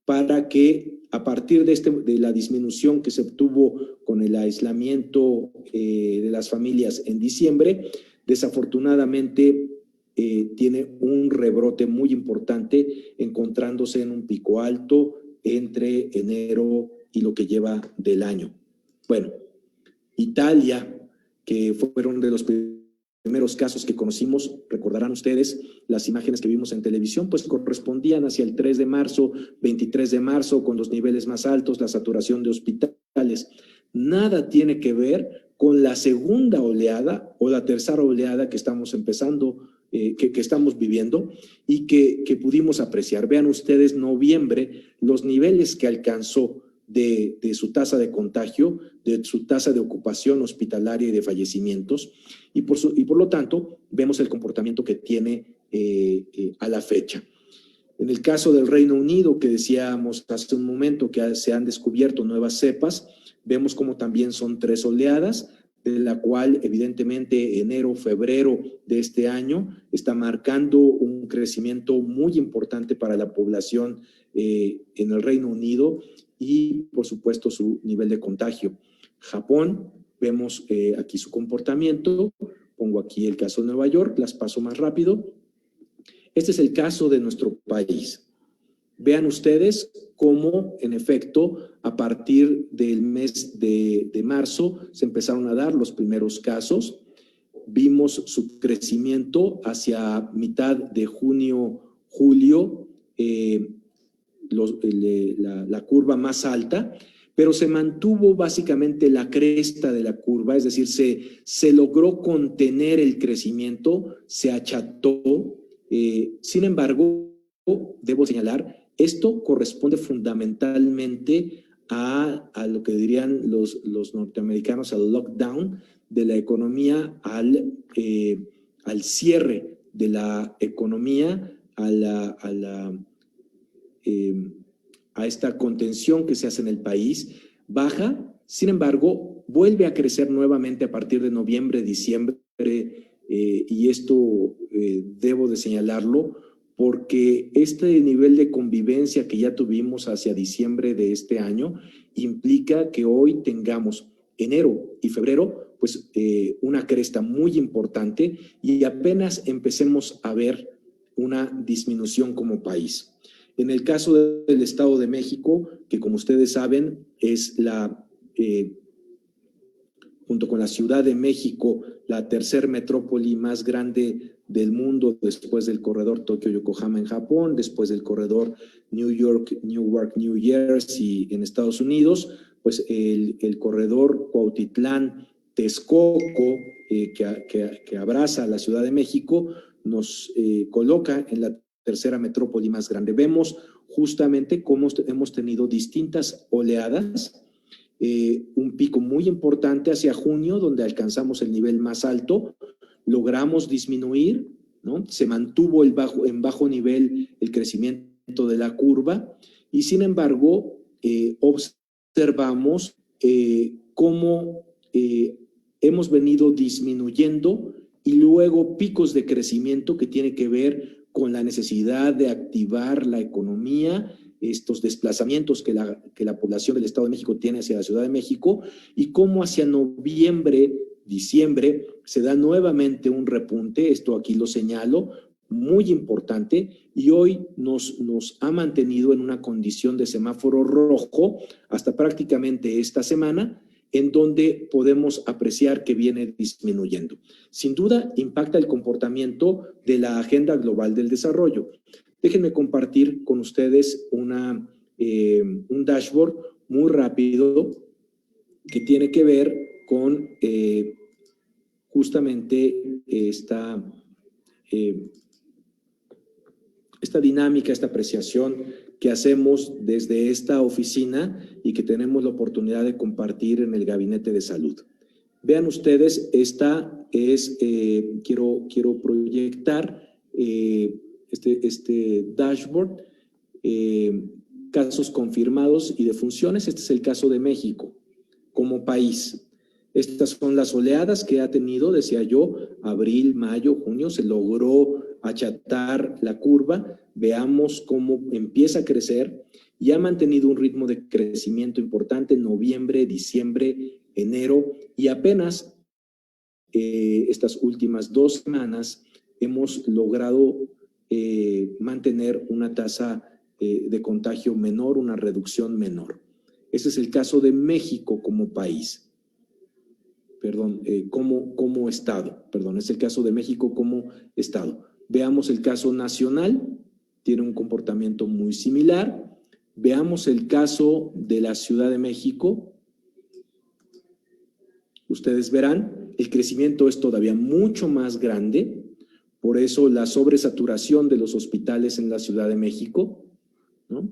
para que a partir de la disminución que se obtuvo con el aislamiento de las familias en diciembre, desafortunadamente tiene un rebrote muy importante, encontrándose en un pico alto entre enero y lo que lleva del año. Bueno, Italia, que fueron de los primeros casos que conocimos, recordarán ustedes, las imágenes que vimos en televisión, pues correspondían hacia el 3 de marzo, 23 de marzo, con los niveles más altos, la saturación de hospitales. Nada tiene que ver con la segunda oleada o la tercera oleada que estamos empezando, que estamos viviendo y que pudimos apreciar. Vean ustedes, noviembre, los niveles que alcanzó de su tasa de contagio, de su tasa de ocupación hospitalaria y de fallecimientos, y por lo tanto vemos el comportamiento que tiene a la fecha. En el caso del Reino Unido, que decíamos hace un momento que se han descubierto nuevas cepas, vemos como también son 3 oleadas, de la cual evidentemente enero, febrero de este año está marcando un crecimiento muy importante para la población en el Reino Unido y por supuesto su nivel de contagio. Japón, vemos aquí su comportamiento, pongo aquí el caso de Nueva York, las paso más rápido. Este es el caso de nuestro país. Vean ustedes cómo, en efecto, a partir del mes de marzo se empezaron a dar los primeros casos. vimos su crecimiento hacia mitad de junio, julio, la curva más alta, pero se mantuvo básicamente la cresta de la curva, es decir, se logró contener el crecimiento, se acható. Sin embargo, debo señalar, esto corresponde fundamentalmente a lo que dirían los norteamericanos, al lockdown de la economía, al cierre de la economía, a esta contención que se hace en el país. Baja, sin embargo, vuelve a crecer nuevamente a partir de noviembre, diciembre, y esto debo de señalarlo, porque este nivel de convivencia que ya tuvimos hacia diciembre de este año implica que hoy tengamos enero y febrero, pues una cresta muy importante y apenas empecemos a ver una disminución como país. En el caso del Estado de México, que como ustedes saben es junto con la Ciudad de México, la tercer metrópoli más grande del mundo después del corredor Tokio-Yokohama en Japón, después del corredor New York-New Jersey en Estados Unidos, pues el corredor Cuautitlán-Texcoco, que abraza a la Ciudad de México, nos coloca en la tercera metrópoli más grande. Vemos justamente cómo hemos tenido distintas oleadas, un pico muy importante hacia junio, donde alcanzamos el nivel más alto, logramos disminuir, ¿no? Se mantuvo en bajo nivel el crecimiento de la curva y sin embargo observamos cómo hemos venido disminuyendo y luego picos de crecimiento que tiene que ver con la necesidad de activar la economía, estos desplazamientos que la población del Estado de México tiene hacia la Ciudad de México y cómo hacia noviembre, diciembre se da nuevamente un repunte, esto aquí lo señalo, muy importante, y hoy nos ha mantenido en una condición de semáforo rojo hasta prácticamente esta semana, en donde podemos apreciar que viene disminuyendo. Sin duda, impacta el comportamiento de la Agenda Global del Desarrollo. Déjenme compartir con ustedes un dashboard muy rápido que tiene que ver con justamente esta dinámica, esta apreciación que hacemos desde esta oficina y que tenemos la oportunidad de compartir en el Gabinete de Salud. Vean ustedes, esta es, quiero proyectar este dashboard, casos confirmados y defunciones. Este es el caso de México como país. Estas son las oleadas que ha tenido, decía yo, abril, mayo, junio, se logró achatar la curva. Veamos cómo empieza a crecer y ha mantenido un ritmo de crecimiento importante en noviembre, diciembre, enero y apenas estas últimas 2 semanas hemos logrado mantener una tasa de contagio menor, una reducción menor. Ese es el caso de México como país. Perdón, como Estado. Perdón, es el caso de México como Estado. Veamos el caso nacional, tiene un comportamiento muy similar. Veamos el caso de la Ciudad de México. Ustedes verán, el crecimiento es todavía mucho más grande, por eso la sobresaturación de los hospitales en la Ciudad de México, ¿no?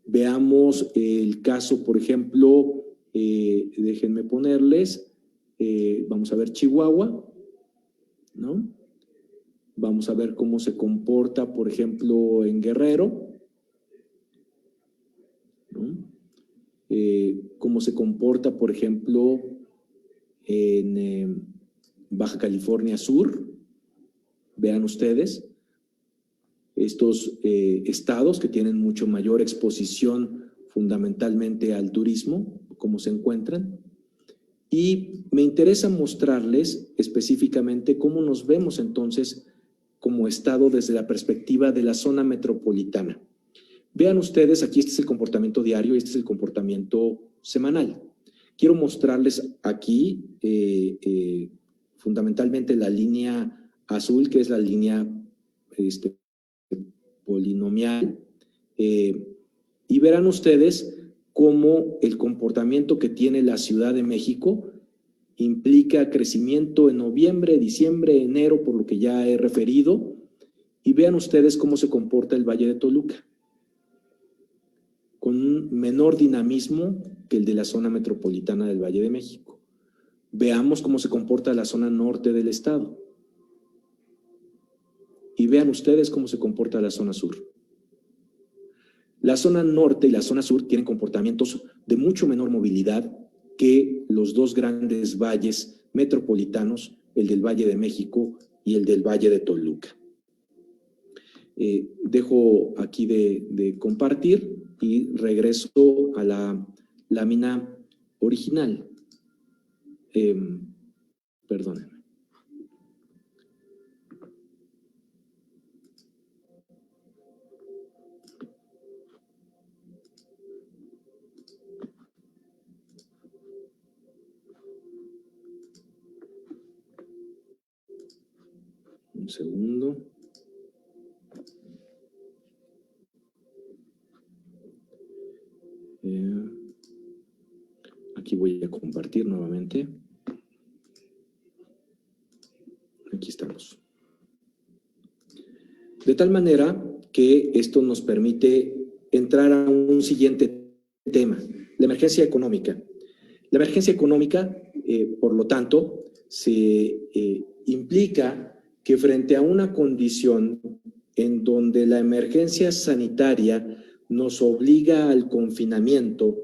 Veamos el caso, por ejemplo, déjenme ponerles, vamos a ver Chihuahua, ¿no? Vamos a ver cómo se comporta, por ejemplo, en Guerrero, ¿no? Cómo se comporta, por ejemplo, en Baja California Sur. Vean ustedes estos estados que tienen mucho mayor exposición fundamentalmente al turismo, cómo se encuentran. Y me interesa mostrarles específicamente cómo nos vemos entonces como Estado desde la perspectiva de la zona metropolitana. Vean ustedes, aquí este es el comportamiento diario y este es el comportamiento semanal. Quiero mostrarles aquí fundamentalmente la línea azul, que es la línea polinomial, y verán ustedes cómo el comportamiento que tiene la Ciudad de México implica crecimiento en noviembre, diciembre, enero, por lo que ya he referido, y vean ustedes cómo se comporta el Valle de Toluca, con un menor dinamismo que el de la zona metropolitana del Valle de México. Veamos cómo se comporta la zona norte del estado. Y vean ustedes cómo se comporta la zona sur. La zona norte y la zona sur tienen comportamientos de mucho menor movilidad que los dos grandes valles metropolitanos, el del Valle de México y el del Valle de Toluca. Dejo aquí de compartir y regreso a la lámina original. Perdónenme. Un segundo. Aquí voy a compartir nuevamente. Aquí estamos. De tal manera que esto nos permite entrar a un siguiente tema, la emergencia económica. La emergencia económica, por lo tanto, se implica que frente a una condición en donde la emergencia sanitaria nos obliga al confinamiento,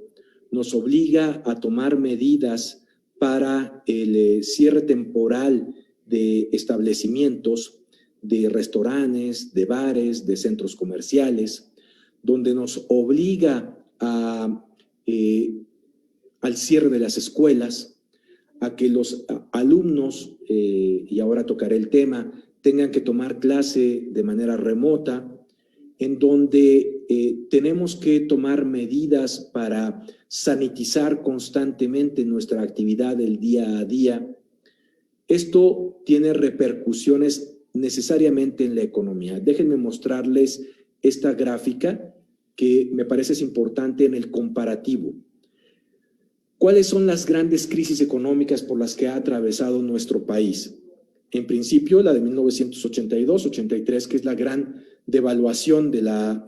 nos obliga a tomar medidas para el cierre temporal de establecimientos, de restaurantes, de bares, de centros comerciales, donde nos obliga al cierre de las escuelas, a que los alumnos, y ahora tocaré el tema, tengan que tomar clase de manera remota, en donde tenemos que tomar medidas para sanitizar constantemente nuestra actividad del día a día. Esto tiene repercusiones necesariamente en la economía. Déjenme mostrarles esta gráfica que me parece es importante en el comparativo. ¿Cuáles son las grandes crisis económicas por las que ha atravesado nuestro país? En principio, la de 1982-83, que es la gran devaluación de la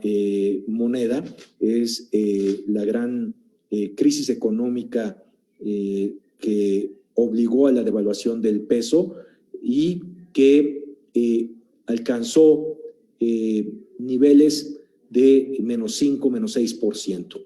moneda, es la gran crisis económica que obligó a la devaluación del peso y que alcanzó niveles de -5%, -6%.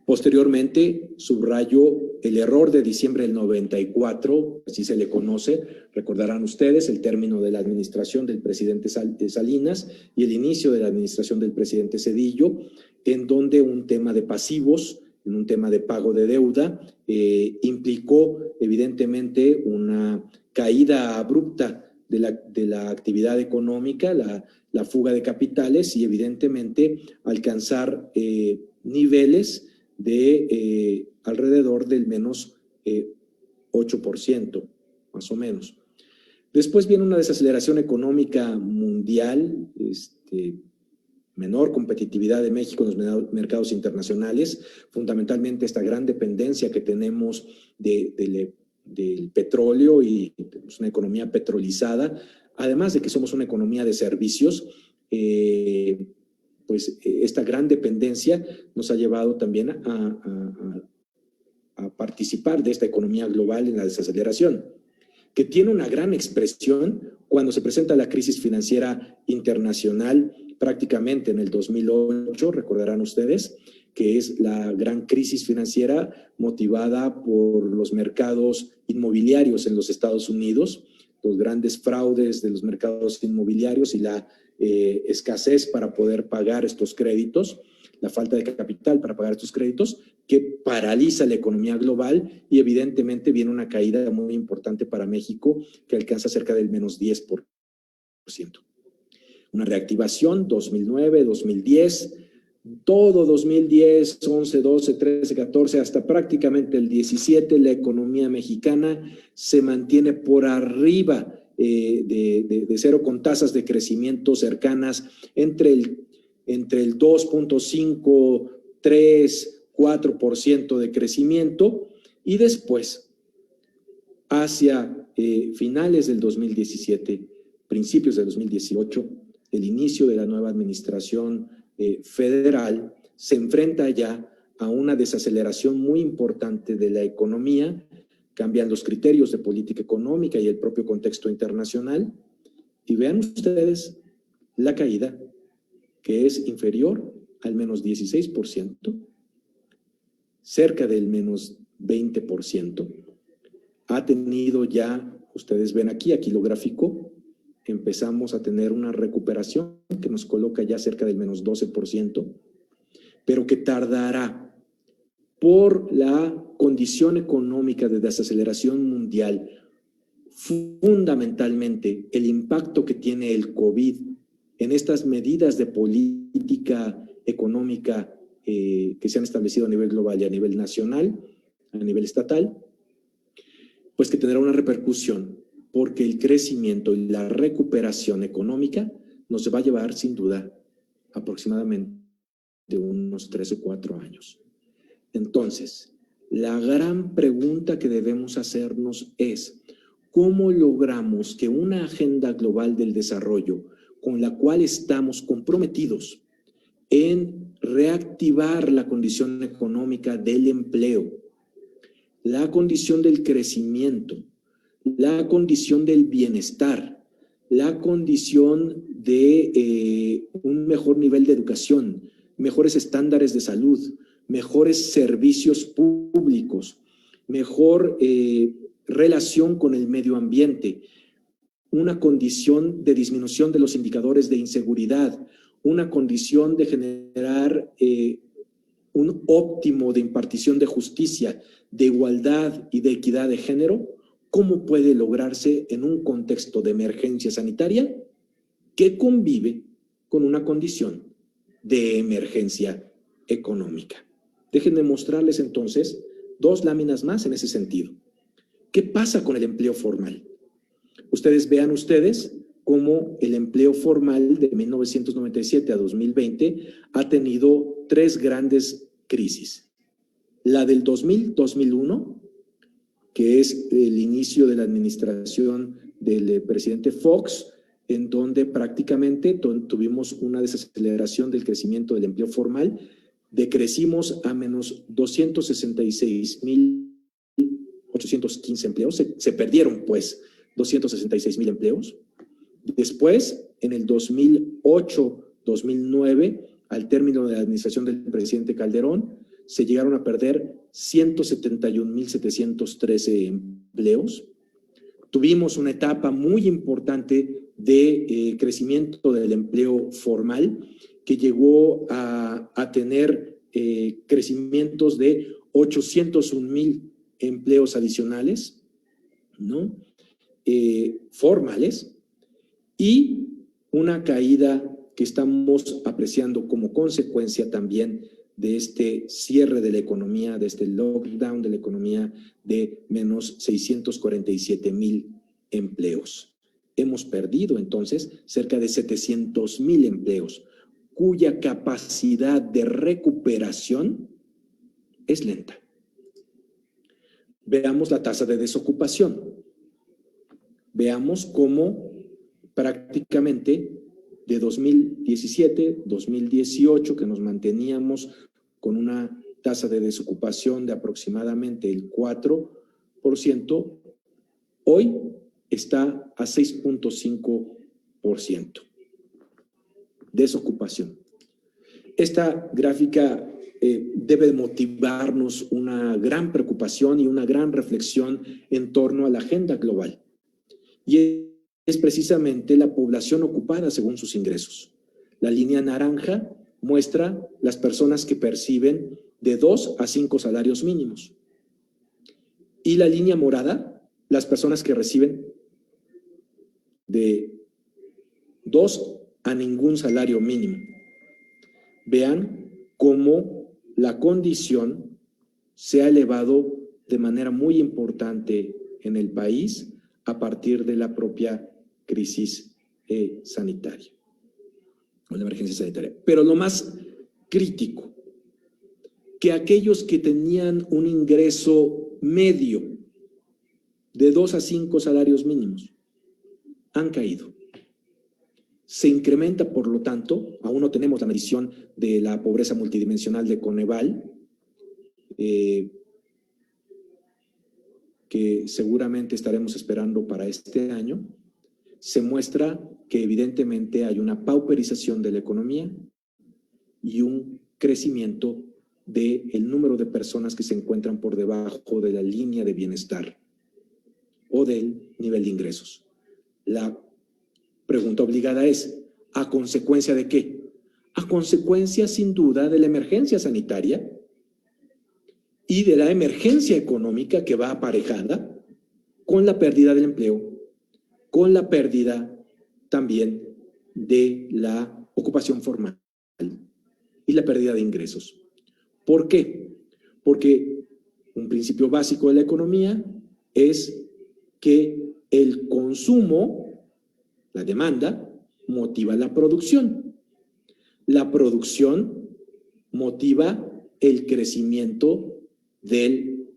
Posteriormente, subrayó el error de diciembre del 94, así se le conoce, recordarán ustedes el término de la administración del presidente Salinas y el inicio de la administración del presidente Zedillo, en donde un tema de pasivos, en un tema de pago de deuda, implicó evidentemente una caída abrupta de la actividad económica, la fuga de capitales y evidentemente alcanzar niveles de alrededor del -8%, más o menos. Después viene una desaceleración económica mundial, menor competitividad de México en los mercados internacionales, fundamentalmente esta gran dependencia que tenemos del petróleo y tenemos una economía petrolizada, además de que somos una economía de servicios, pues esta gran dependencia nos ha llevado también a participar de esta economía global en la desaceleración, que tiene una gran expresión cuando se presenta la crisis financiera internacional prácticamente en el 2008, recordarán ustedes, que es la gran crisis financiera motivada por los mercados inmobiliarios en los Estados Unidos, los grandes fraudes de los mercados inmobiliarios y la escasez para poder pagar estos créditos, la falta de capital para pagar estos créditos, que paraliza la economía global y evidentemente viene una caída muy importante para México que alcanza cerca del -10%. Una reactivación 2009, 2010, todo 2010, 11, 12, 13, 14, hasta prácticamente el 17, la economía mexicana se mantiene por arriba de cero, con tasas de crecimiento cercanas entre el 2.5, 3, 4% de crecimiento, y después, hacia finales del 2017, principios del 2018, el inicio de la nueva administración federal, se enfrenta ya a una desaceleración muy importante de la economía, cambian los criterios de política económica y el propio contexto internacional, y vean ustedes la caída, que es inferior al menos 16%, cerca del menos 20%. Ha tenido ya, ustedes ven aquí lo gráfico, empezamos a tener una recuperación que nos coloca ya cerca del menos 12%, pero que tardará por la condición económica de desaceleración mundial, fundamentalmente el impacto que tiene el COVID en estas medidas de política económica que se han establecido a nivel global y a nivel nacional, a nivel estatal, pues que tendrá una repercusión, porque el crecimiento y la recuperación económica nos va a llevar sin duda aproximadamente unos 3 o 4 años. Entonces, la gran pregunta que debemos hacernos es: ¿cómo logramos que una agenda global del desarrollo, con la cual estamos comprometidos en reactivar la condición económica del empleo, la condición del crecimiento, la condición del bienestar, la condición de un mejor nivel de educación, mejores estándares de salud, mejores servicios públicos, mejor relación con el medio ambiente, una condición de disminución de los indicadores de inseguridad, una condición de generar un óptimo de impartición de justicia, de igualdad y de equidad de género? ¿Cómo puede lograrse en un contexto de emergencia sanitaria que convive con una condición de emergencia económica? Déjenme mostrarles entonces 2 láminas más en ese sentido. ¿Qué pasa con el empleo formal? Vean ustedes cómo el empleo formal de 1997 a 2020 ha tenido 3 grandes crisis. La del 2000-2001, que es el inicio de la administración del presidente Fox, en donde prácticamente tuvimos una desaceleración del crecimiento del empleo formal, decrecimos a menos 266,815 empleos, se perdieron pues 266,000 empleos. Después, en el 2008-2009, al término de la administración del presidente Calderón, se llegaron a perder 171,713 empleos. Tuvimos una etapa muy importante de crecimiento del empleo formal, que llegó a tener crecimientos de 801,000 empleos adicionales, ¿no? Formales, y una caída que estamos apreciando como consecuencia también de este cierre de la economía, de este lockdown de la economía, de menos 647,000 empleos. Hemos perdido entonces cerca de 700,000 empleos, cuya capacidad de recuperación es lenta. Veamos la tasa de desocupación. Veamos cómo prácticamente de 2017, 2018, que nos manteníamos con una tasa de desocupación de aproximadamente el 4%, hoy está a 6.5%. Desocupación. Esta gráfica debe motivarnos una gran preocupación y una gran reflexión en torno a la agenda global. Y es precisamente la población ocupada según sus ingresos. La línea naranja muestra las personas que perciben de 2 a 5 salarios mínimos. Y la línea morada, las personas que reciben de 2 a ningún salario mínimo. Vean cómo la condición se ha elevado de manera muy importante en el país a partir de la propia crisis sanitaria, o la emergencia sanitaria. Pero lo más crítico, que aquellos que tenían un ingreso medio de 2 a 5 salarios mínimos han caído. Se incrementa, por lo tanto, aún no tenemos la medición de la pobreza multidimensional de Coneval, que seguramente estaremos esperando para este año. Se muestra que evidentemente hay una pauperización de la economía y un crecimiento del número de personas que se encuentran por debajo de la línea de bienestar o del nivel de ingresos. La pregunta obligada es, ¿a consecuencia de qué? A consecuencia, sin duda, de la emergencia sanitaria y de la emergencia económica que va aparejada con la pérdida del empleo, con la pérdida también de la ocupación formal y la pérdida de ingresos. ¿Por qué? Porque un principio básico de la economía es que el consumo, la demanda, motiva la producción. La producción motiva el crecimiento de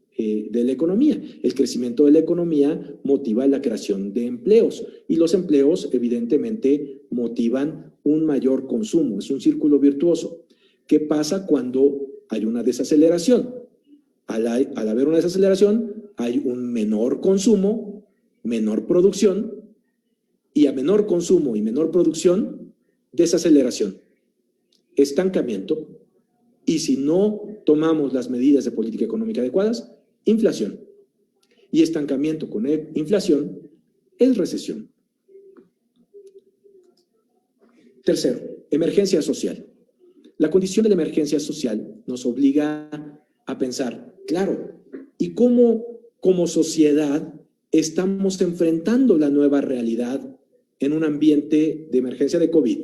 la economía. El crecimiento de la economía motiva la creación de empleos y los empleos evidentemente motivan un mayor consumo. Es un círculo virtuoso. ¿Qué pasa cuando hay una desaceleración? Al haber una desaceleración hay un menor consumo, menor producción, y a menor consumo y menor producción, desaceleración, estancamiento, y si no tomamos las medidas de política económica adecuadas, inflación. Y estancamiento con inflación es recesión. Tercero, emergencia social. La condición de la emergencia social nos obliga a pensar, claro, ¿y cómo como sociedad estamos enfrentando la nueva realidad en un ambiente de emergencia de COVID?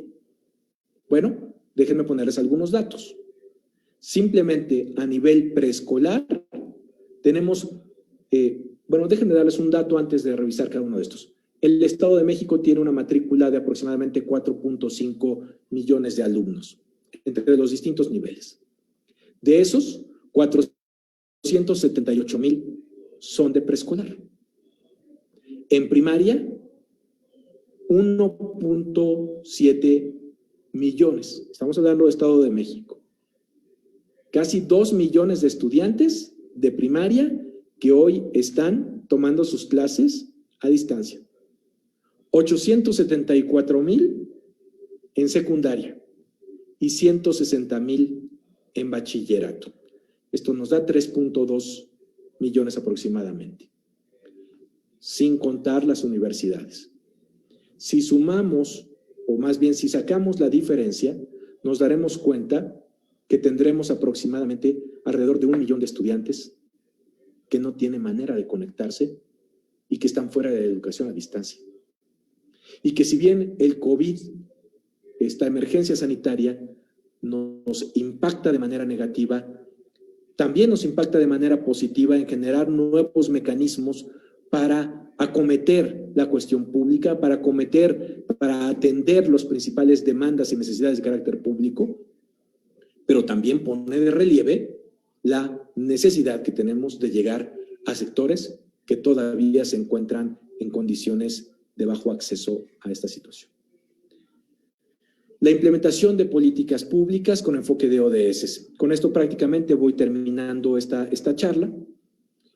Bueno, déjenme ponerles algunos datos. Simplemente a nivel preescolar tenemos, déjenme darles un dato antes de revisar cada uno de estos. El Estado de México tiene una matrícula de aproximadamente 4.5 millones de alumnos entre los distintos niveles. De esos, 478,000 son de preescolar. En primaria, 1.7 millones. Estamos hablando del Estado de México. Casi 2 millones de estudiantes de primaria que hoy están tomando sus clases a distancia. 874,000 en secundaria y 160,000 en bachillerato. Esto nos da 3.2 millones aproximadamente, sin contar las universidades. Si sumamos, o más bien si sacamos la diferencia, nos daremos cuenta que tendremos aproximadamente alrededor de 1 millón de estudiantes que no tienen manera de conectarse y que están fuera de la educación a distancia. Y que si bien el COVID, esta emergencia sanitaria, nos impacta de manera negativa, también nos impacta de manera positiva en generar nuevos mecanismos para acometer la cuestión pública, para atender las principales demandas y necesidades de carácter público, pero también pone de relieve la necesidad que tenemos de llegar a sectores que todavía se encuentran en condiciones de bajo acceso a esta situación. La implementación de políticas públicas con enfoque de ODS. Con esto prácticamente voy terminando esta charla.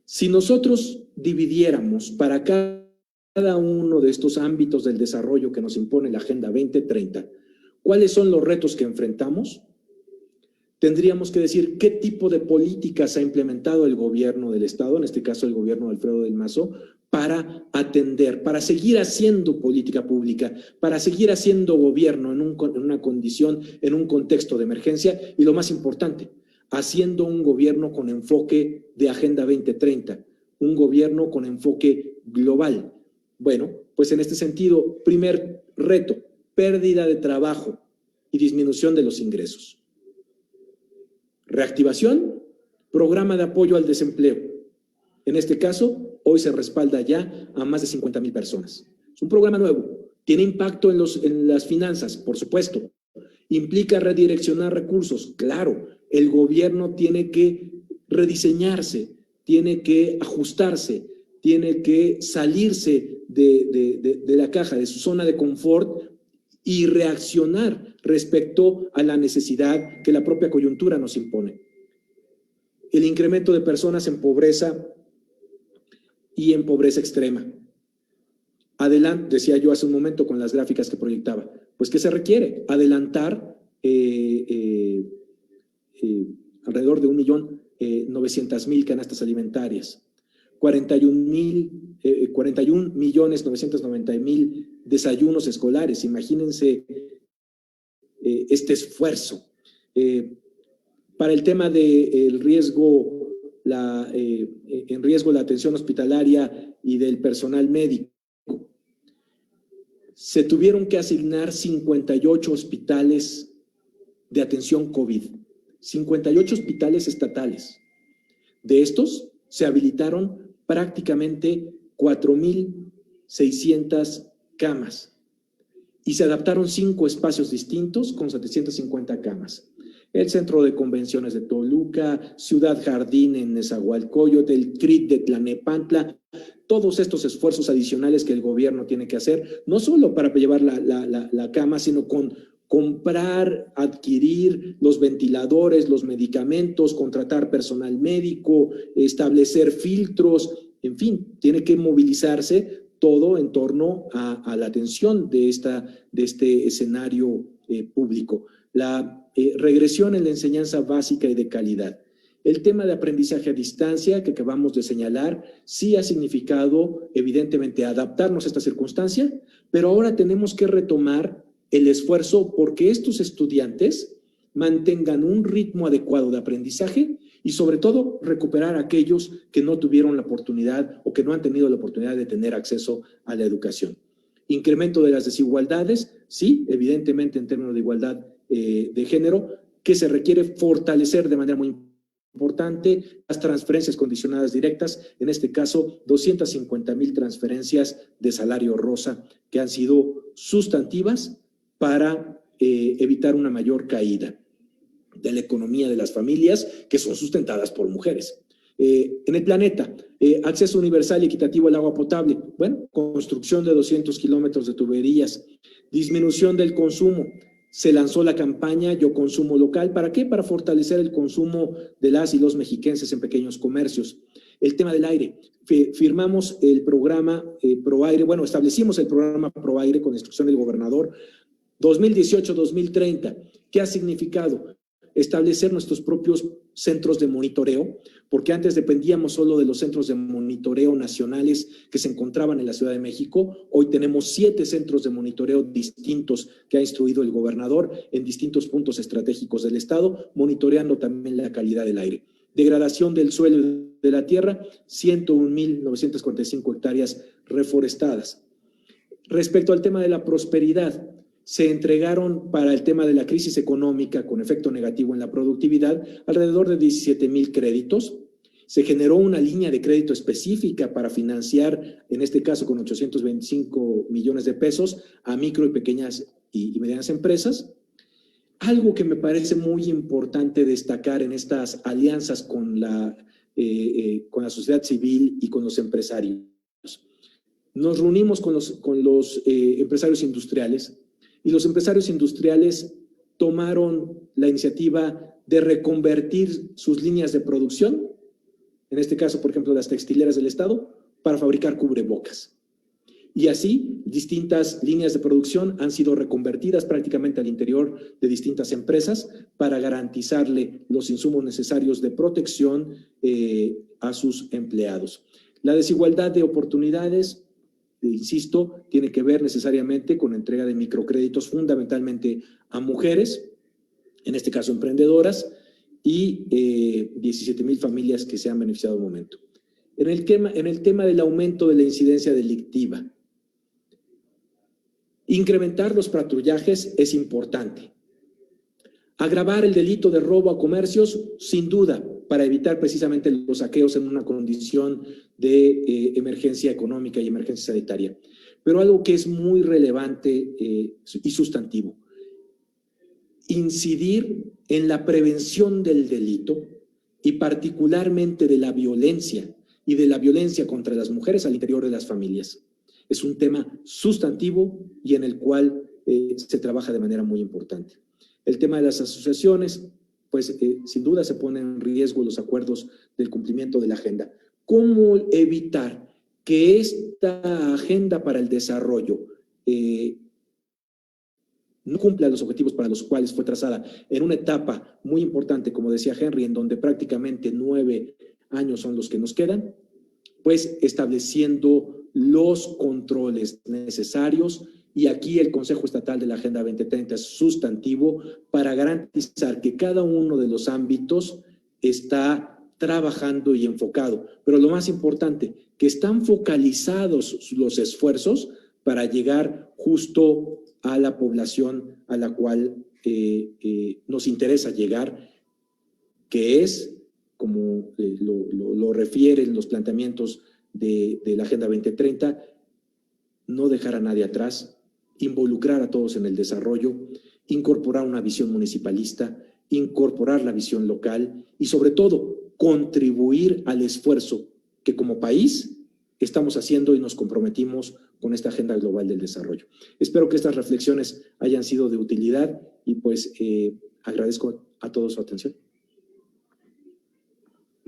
Si nosotros dividiéramos para cada uno de estos ámbitos del desarrollo que nos impone la Agenda 2030, ¿cuáles son los retos que enfrentamos? Tendríamos que decir qué tipo de políticas ha implementado el gobierno del Estado, en este caso el gobierno de Alfredo del Mazo, para atender, para seguir haciendo política pública, para seguir haciendo gobierno en una condición, en un contexto de emergencia y lo más importante, haciendo un gobierno con enfoque de Agenda 2030, un gobierno con enfoque global. Bueno, pues en este sentido, primer reto, pérdida de trabajo y disminución de los ingresos. Reactivación, programa de apoyo al desempleo. En este caso, hoy se respalda ya a más de 50,000 personas. Es un programa nuevo, tiene impacto en las finanzas, por supuesto. Implica redireccionar recursos, claro. El gobierno tiene que rediseñarse, tiene que ajustarse, tiene que salirse de la caja, de su zona de confort y reaccionar respecto a la necesidad que la propia coyuntura nos impone. El incremento de personas en pobreza y en pobreza extrema. Adelante, decía yo hace un momento con las gráficas que proyectaba, pues ¿qué se requiere? Adelantar alrededor de 1.900.000 canastas alimentarias, 41.990.000 desayunos escolares. Imagínense este esfuerzo. Para el tema del riesgo, en riesgo la atención hospitalaria y del personal médico, se tuvieron que asignar 58 hospitales de atención COVID, 58 hospitales estatales. De estos se habilitaron prácticamente 4.600 camas y se adaptaron 5 espacios distintos con 750 camas. El Centro de Convenciones de Toluca, Ciudad Jardín en Nezahualcóyotl, el CRIT de Tlanepantla, todos estos esfuerzos adicionales que el gobierno tiene que hacer, no solo para llevar la cama, sino con comprar, adquirir los ventiladores, los medicamentos, contratar personal médico, establecer filtros, en fin, tiene que movilizarse todo en torno a la atención de este escenario público. La regresión en la enseñanza básica y de calidad. El tema de aprendizaje a distancia que acabamos de señalar sí ha significado, evidentemente, adaptarnos a esta circunstancia, pero ahora tenemos que retomar el esfuerzo porque estos estudiantes mantengan un ritmo adecuado de aprendizaje y, sobre todo, recuperar a aquellos que no tuvieron la oportunidad o que no han tenido la oportunidad de tener acceso a la educación. Incremento de las desigualdades, sí, evidentemente en términos de igualdad de género, que se requiere fortalecer de manera muy importante las transferencias condicionadas directas, en este caso 250,000 transferencias de salario rosa que han sido sustantivas para evitar una mayor caída de la economía de las familias que son sustentadas por mujeres. En el planeta, acceso universal y equitativo al agua potable, bueno, construcción de 200 kilómetros de tuberías, disminución del consumo. Se lanzó la campaña Yo Consumo Local. ¿Para qué? Para fortalecer el consumo de las y los mexiquenses en pequeños comercios. El tema del aire. Firmamos el programa ProAire, bueno, establecimos el programa ProAire con instrucción del gobernador 2018-2030. ¿Qué ha significado? Establecer nuestros propios centros de monitoreo, porque antes dependíamos solo de los centros de monitoreo nacionales que se encontraban en la Ciudad de México. Hoy tenemos 7 centros de monitoreo distintos que ha instruido el gobernador en distintos puntos estratégicos del estado, monitoreando también la calidad del aire. Degradación del suelo y de la tierra, 101.945 hectáreas reforestadas. Respecto al tema de la prosperidad, se entregaron para el tema de la crisis económica con efecto negativo en la productividad alrededor de 17,000 créditos. Se generó una línea de crédito específica para financiar, en este caso con 825 millones de pesos, a micro y pequeñas y medianas empresas. Algo que me parece muy importante destacar en estas alianzas con la sociedad civil y con los empresarios. Nos reunimos con los empresarios industriales, y los empresarios industriales tomaron la iniciativa de reconvertir sus líneas de producción, en este caso, por ejemplo, las textileras del estado, para fabricar cubrebocas. Y así, distintas líneas de producción han sido reconvertidas prácticamente al interior de distintas empresas para garantizarle los insumos necesarios de protección a sus empleados. La desigualdad de oportunidades, insisto, tiene que ver necesariamente con entrega de microcréditos fundamentalmente a mujeres, en este caso emprendedoras, y 17,000 familias que se han beneficiado al momento. En el tema del aumento de la incidencia delictiva, incrementar los patrullajes es importante. Agravar el delito de robo a comercios, sin duda, para evitar precisamente los saqueos en una condición de emergencia económica y emergencia sanitaria. Pero algo que es muy relevante y sustantivo, incidir en la prevención del delito y particularmente de la violencia y de la violencia contra las mujeres al interior de las familias. Es un tema sustantivo y en el cual se trabaja de manera muy importante. El tema de las asociaciones, pues sin duda se ponen en riesgo los acuerdos del cumplimiento de la agenda. ¿Cómo evitar que esta agenda para el desarrollo no cumpla los objetivos para los cuales fue trazada en una etapa muy importante, como decía Henry, en donde prácticamente 9 años son los que nos quedan? Pues estableciendo los controles necesarios, y aquí el Consejo Estatal de la Agenda 2030 es sustantivo para garantizar que cada uno de los ámbitos está trabajando y enfocado. Pero lo más importante, que están focalizados los esfuerzos para llegar justo a la población a la cual nos interesa llegar, que es, como lo refieren los planteamientos de la Agenda 2030, no dejar a nadie atrás, involucrar a todos en el desarrollo, incorporar una visión municipalista, incorporar la visión local y sobre todo contribuir al esfuerzo que como país estamos haciendo y nos comprometimos con esta Agenda Global del Desarrollo. Espero que estas reflexiones hayan sido de utilidad y pues agradezco a todos su atención.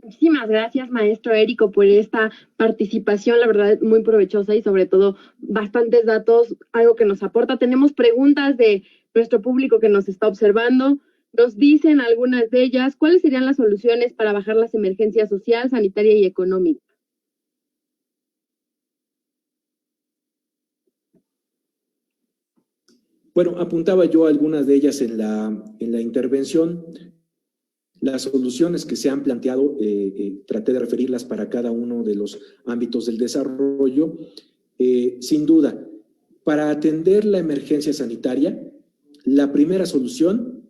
Muchísimas gracias, maestro Érico, por esta participación, la verdad, muy provechosa y sobre todo bastantes datos, algo que nos aporta. Tenemos preguntas de nuestro público que nos está observando. Nos dicen algunas de ellas, ¿cuáles serían las soluciones para bajar las emergencias social, sanitaria y económica? Bueno, apuntaba yo algunas de ellas en la intervención. Las soluciones que se han planteado, traté de referirlas para cada uno de los ámbitos del desarrollo. Sin duda, para atender la emergencia sanitaria, la primera solución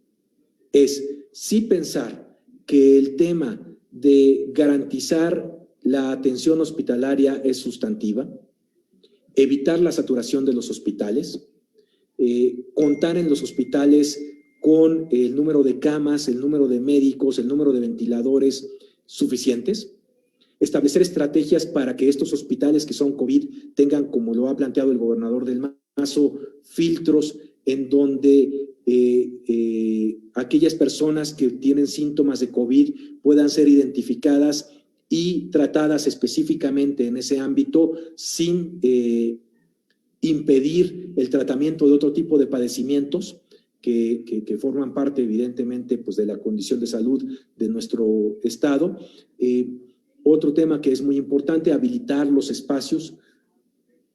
es sí pensar que el tema de garantizar la atención hospitalaria es sustantiva, evitar la saturación de los hospitales, contar en los hospitales con el número de camas, el número de médicos, el número de ventiladores suficientes, establecer estrategias para que estos hospitales que son COVID tengan, como lo ha planteado el gobernador del Mazo, filtros en donde aquellas personas que tienen síntomas de COVID puedan ser identificadas y tratadas específicamente en ese ámbito sin impedir el tratamiento de otro tipo de padecimientos que forman parte evidentemente pues, de la condición de salud de nuestro estado. Otro tema que es muy importante, habilitar los espacios.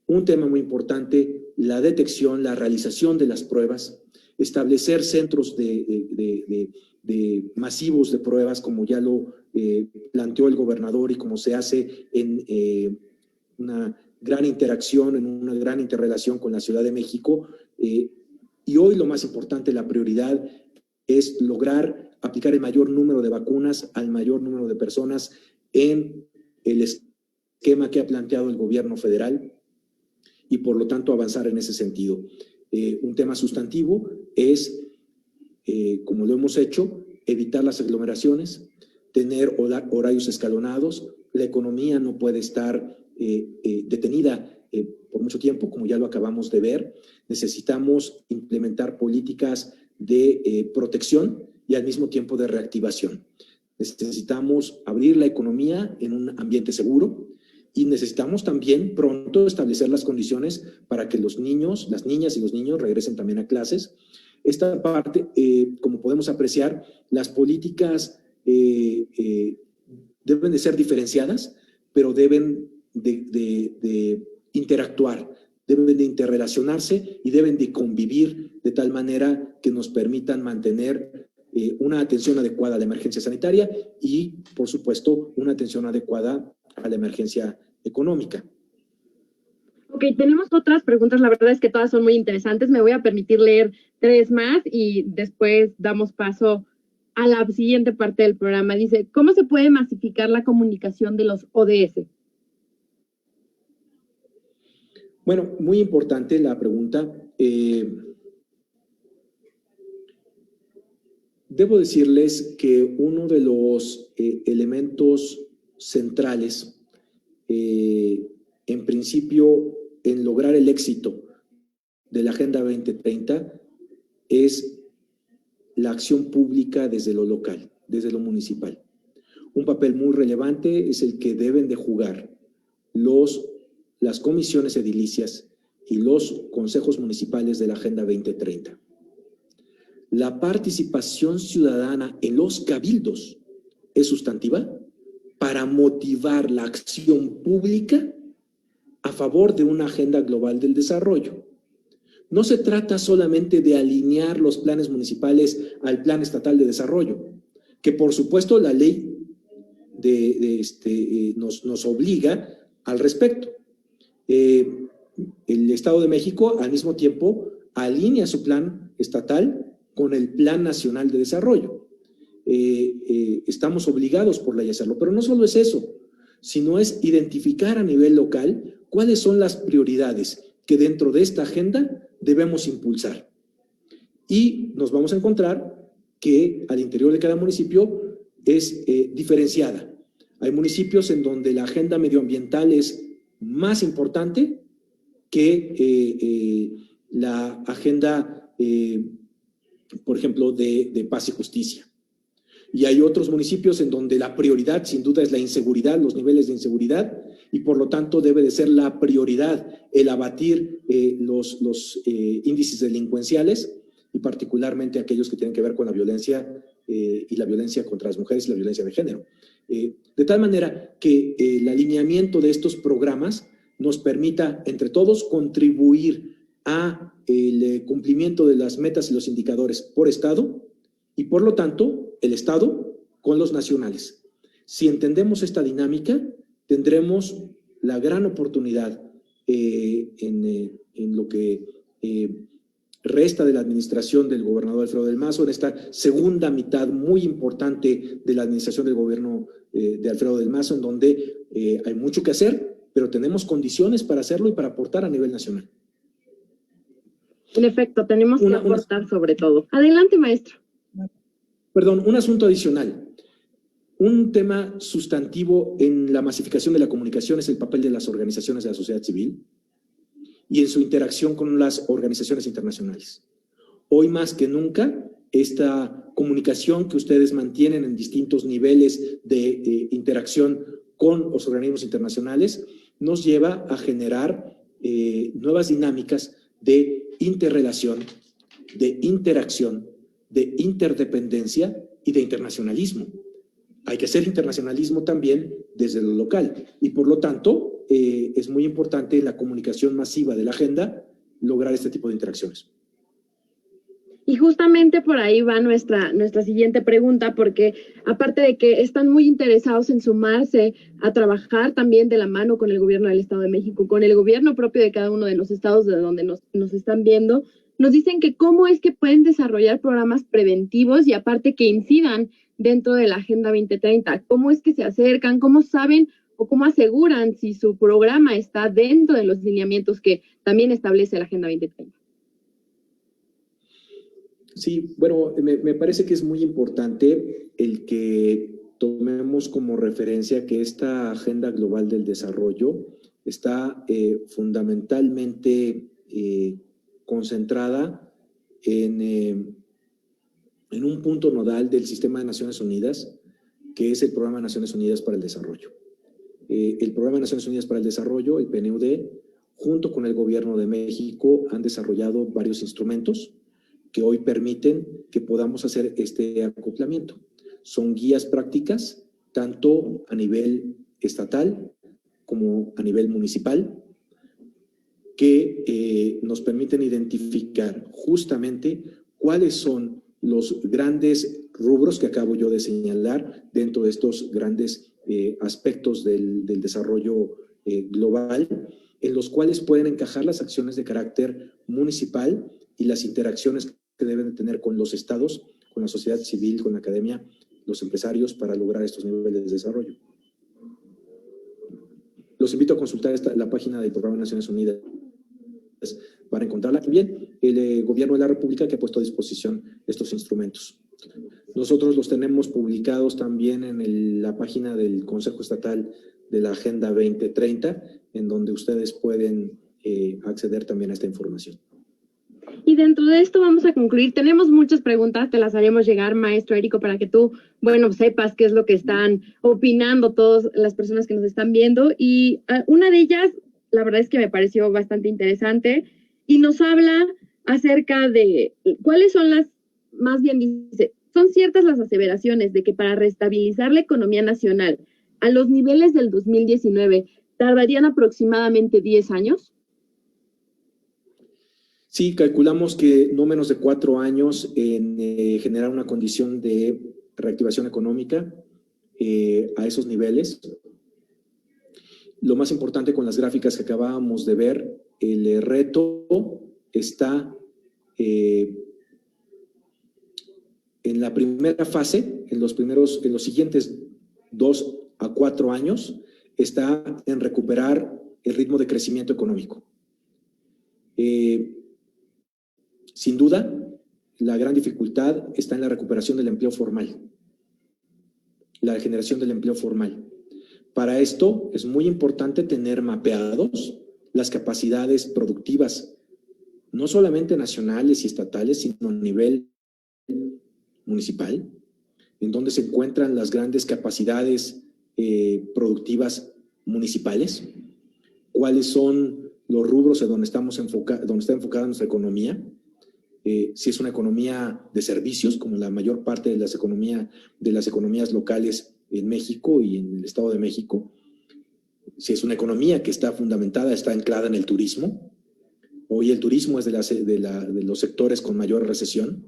Un tema muy importante, la detección, la realización de las pruebas, establecer centros masivos de pruebas, como ya lo planteó el gobernador y como se hace en una gran interacción, en una gran interrelación con la Ciudad de México. Y hoy lo más importante, la prioridad, es lograr aplicar el mayor número de vacunas al mayor número de personas en el esquema que ha planteado el gobierno federal y por lo tanto avanzar en ese sentido. Un tema sustantivo es, como lo hemos hecho, evitar las aglomeraciones, tener horarios escalonados. La economía no puede estar detenida por mucho tiempo, como ya lo acabamos de ver. Necesitamos implementar políticas de protección y al mismo tiempo de reactivación. Necesitamos abrir la economía en un ambiente seguro y necesitamos también pronto establecer las condiciones para que los niños, las niñas y los niños regresen también a clases. Esta parte, como podemos apreciar, las políticas deben de ser diferenciadas, pero deben de interactuar, deben de interrelacionarse y deben de convivir de tal manera que nos permitan mantener una atención adecuada a la emergencia sanitaria y, por supuesto, una atención adecuada a la emergencia económica. Ok, tenemos otras preguntas, la verdad es que todas son muy interesantes. Me voy a permitir leer 3 más y después damos paso a la siguiente parte del programa. Dice, ¿cómo se puede masificar la comunicación de los ODS? Bueno, muy importante la pregunta. Debo decirles que uno de los elementos centrales, en principio, en lograr el éxito de la Agenda 2030 es la acción pública desde lo local, desde lo municipal. Un papel muy relevante es el que deben de jugar las comisiones edilicias y los consejos municipales de la Agenda 2030. La participación ciudadana en los cabildos es sustantiva para motivar la acción pública a favor de una agenda global del desarrollo. No se trata solamente de alinear los planes municipales al Plan Estatal de Desarrollo, que por supuesto la ley nos obliga al respecto. El Estado de México, al mismo tiempo, alinea su plan estatal con el Plan Nacional de Desarrollo. Estamos obligados por ley a hacerlo, pero no solo es eso, sino es identificar a nivel local cuáles son las prioridades que dentro de esta agenda debemos impulsar. Y nos vamos a encontrar que al interior de cada municipio es diferenciada. Hay municipios en donde la agenda medioambiental es más importante que la agenda, por ejemplo, de paz y justicia. Y hay otros municipios en donde la prioridad, sin duda, es la inseguridad, los niveles de inseguridad, y por lo tanto debe de ser la prioridad el abatir los índices delincuenciales, y particularmente aquellos que tienen que ver con la violencia y la violencia contra las mujeres y la violencia de género. De tal manera que el alineamiento de estos programas nos permita, entre todos, contribuir a el cumplimiento de las metas y los indicadores por Estado, y por lo tanto, el Estado con los nacionales. Si entendemos esta dinámica, tendremos la gran oportunidad en lo que resta de la administración del gobernador Alfredo del Mazo, en esta segunda mitad muy importante de la administración del gobierno de Alfredo del Mazo, en donde hay mucho que hacer, pero tenemos condiciones para hacerlo y para aportar a nivel nacional. En efecto, tenemos que aportar sobre todo. Adelante, maestro. Perdón, un asunto adicional. Un tema sustantivo en la masificación de la comunicación es el papel de las organizaciones de la sociedad civil y en su interacción con las organizaciones internacionales. Hoy más que nunca, esta comunicación que ustedes mantienen en distintos niveles de interacción con los organismos internacionales nos lleva a generar nuevas dinámicas de interrelación, de interacción, de interdependencia y de internacionalismo. Hay que hacer internacionalismo también desde lo local y por lo tanto es muy importante en la comunicación masiva de la agenda lograr este tipo de interacciones. Y justamente por ahí va nuestra siguiente pregunta, porque aparte de que están muy interesados en sumarse a trabajar también de la mano con el gobierno del Estado de México, con el gobierno propio de cada uno de los estados de donde nos están viendo, nos dicen que cómo es que pueden desarrollar programas preventivos y aparte que incidan dentro de la Agenda 2030. ¿Cómo es que se acercan? ¿Cómo saben o cómo aseguran si su programa está dentro de los lineamientos que también establece la Agenda 2030? Sí, bueno, me parece que es muy importante el que tomemos como referencia que esta Agenda Global del Desarrollo está fundamentalmente concentrada en un punto nodal del sistema de Naciones Unidas, que es el Programa de Naciones Unidas para el Desarrollo. El Programa de Naciones Unidas para el Desarrollo, el PNUD, junto con el Gobierno de México, han desarrollado varios instrumentos que hoy permiten que podamos hacer este acoplamiento. Son guías prácticas, tanto a nivel estatal como a nivel municipal, que nos permiten identificar justamente cuáles son los grandes rubros que acabo yo de señalar dentro de estos grandes aspectos del desarrollo global en los cuales pueden encajar las acciones de carácter municipal y las interacciones que deben tener con los estados, con la sociedad civil, con la academia, los empresarios, para lograr estos niveles de desarrollo. Los invito a consultar la página del Programa de Naciones Unidas para encontrarla. También el Gobierno de la República, que ha puesto a disposición estos instrumentos. Nosotros los tenemos publicados también en la página del Consejo Estatal de la Agenda 2030, en donde ustedes pueden acceder también a esta información. Y dentro de esto vamos a concluir. Tenemos muchas preguntas, te las haremos llegar, maestro Érico, para que tú, sepas qué es lo que están opinando todas las personas que nos están viendo. Y una de ellas, la verdad es que me pareció bastante interesante y nos habla acerca de cuáles son más bien dice, son ciertas las aseveraciones de que para restabilizar la economía nacional a los niveles del 2019 tardarían aproximadamente 10 años. Sí, calculamos que no menos de 4 años en generar una condición de reactivación económica a esos niveles. Lo más importante con las gráficas que acabábamos de ver, el reto está en la primera fase, en los siguientes 2 a 4 años, está en recuperar el ritmo de crecimiento económico. Sin duda, la gran dificultad está en la recuperación del empleo formal, la generación del empleo formal. Para esto es muy importante tener mapeados las capacidades productivas, no solamente nacionales y estatales, sino a nivel municipal, en donde se encuentran las grandes capacidades productivas municipales, cuáles son los rubros en donde está enfocada nuestra economía. Si es una economía de servicios, como la mayor parte de las economías locales en México y en el Estado de México. Si es una economía que está fundamentada, está anclada en el turismo. Hoy el turismo es de los sectores con mayor recesión.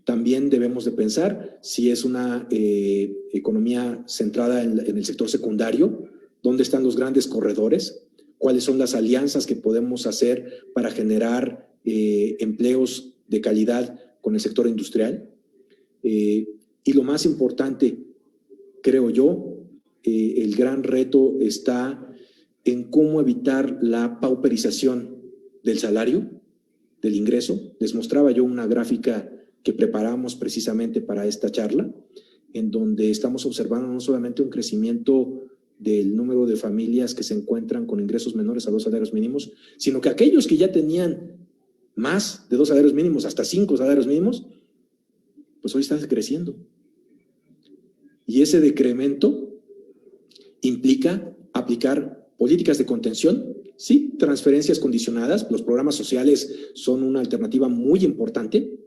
También debemos de pensar si es una economía centrada en el sector secundario, dónde están los grandes corredores, cuáles son las alianzas que podemos hacer para generar empleos de calidad con el sector industrial. Y lo más importante, creo yo, el gran reto está en cómo evitar la pauperización del salario, del ingreso. Les mostraba yo una gráfica que preparamos precisamente para esta charla, en donde estamos observando no solamente un crecimiento del número de familias que se encuentran con ingresos menores a 2 salarios mínimos, sino que aquellos que ya tenían más de 2 salarios mínimos, hasta 5 salarios mínimos, pues hoy están creciendo. Y ese decremento implica aplicar políticas de contención, sí, transferencias condicionadas. Los programas sociales son una alternativa muy importante,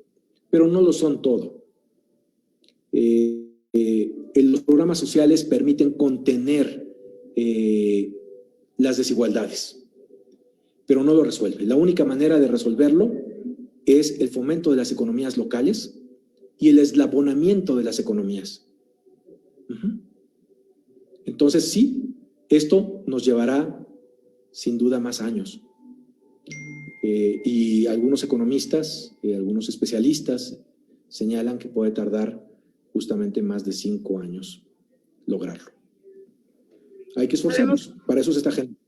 pero no lo son todo. Los programas sociales permiten contener las desigualdades, pero no lo resuelve. La única manera de resolverlo es el fomento de las economías locales y el eslabonamiento de las economías. Entonces, sí, esto nos llevará sin duda más años. Y algunos economistas, algunos especialistas señalan que puede tardar justamente más de 5 años lograrlo. Hay que esforzarnos, para eso se está generando.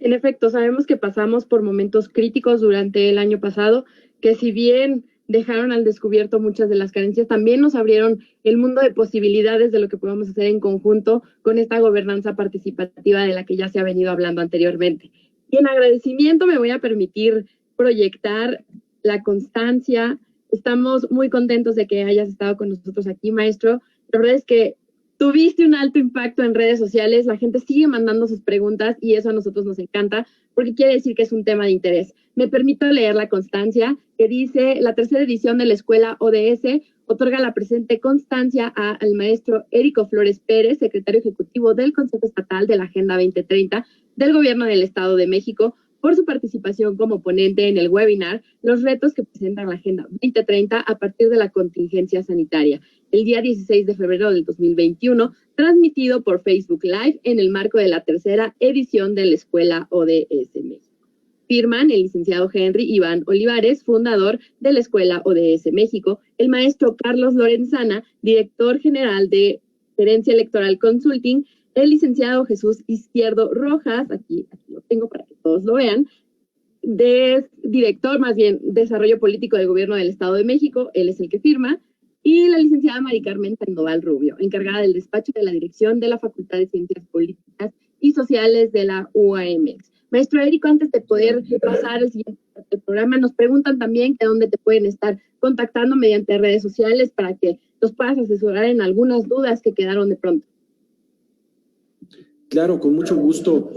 En efecto, sabemos que pasamos por momentos críticos durante el año pasado, que si bien dejaron al descubierto muchas de las carencias, también nos abrieron el mundo de posibilidades de lo que podemos hacer en conjunto con esta gobernanza participativa de la que ya se ha venido hablando anteriormente. Y en agradecimiento me voy a permitir proyectar la constancia. Estamos muy contentos de que hayas estado con nosotros aquí, maestro. La verdad es que tuviste un alto impacto en redes sociales, la gente sigue mandando sus preguntas y eso a nosotros nos encanta porque quiere decir que es un tema de interés. Me permito leer la constancia que dice: la tercera edición de la Escuela ODS otorga la presente constancia al maestro Érico Flores Pérez, secretario ejecutivo del Consejo Estatal de la Agenda 2030 del Gobierno del Estado de México, por su participación como ponente en el webinar Los retos que presenta la Agenda 2030 a partir de la contingencia sanitaria, el día 16 de febrero del 2021, transmitido por Facebook Live en el marco de la tercera edición de la Escuela ODS México. Firman el licenciado Henry Iván Olivares, fundador de la Escuela ODS México, el maestro Carlos Lorenzana, director general de Gerencia Electoral Consulting, el licenciado Jesús Izquierdo Rojas, aquí lo tengo para que todos lo vean, director, más bien, Desarrollo Político del Gobierno del Estado de México, él es el que firma, y la licenciada Mari Carmen Sandoval Rubio, encargada del despacho de la dirección de la Facultad de Ciencias Políticas y Sociales de la UAMX. Maestro Érico, antes de poder pasar al siguiente parte del programa, nos preguntan también que dónde te pueden estar contactando mediante redes sociales para que los puedas asesorar en algunas dudas que quedaron de pronto. Claro, con mucho gusto.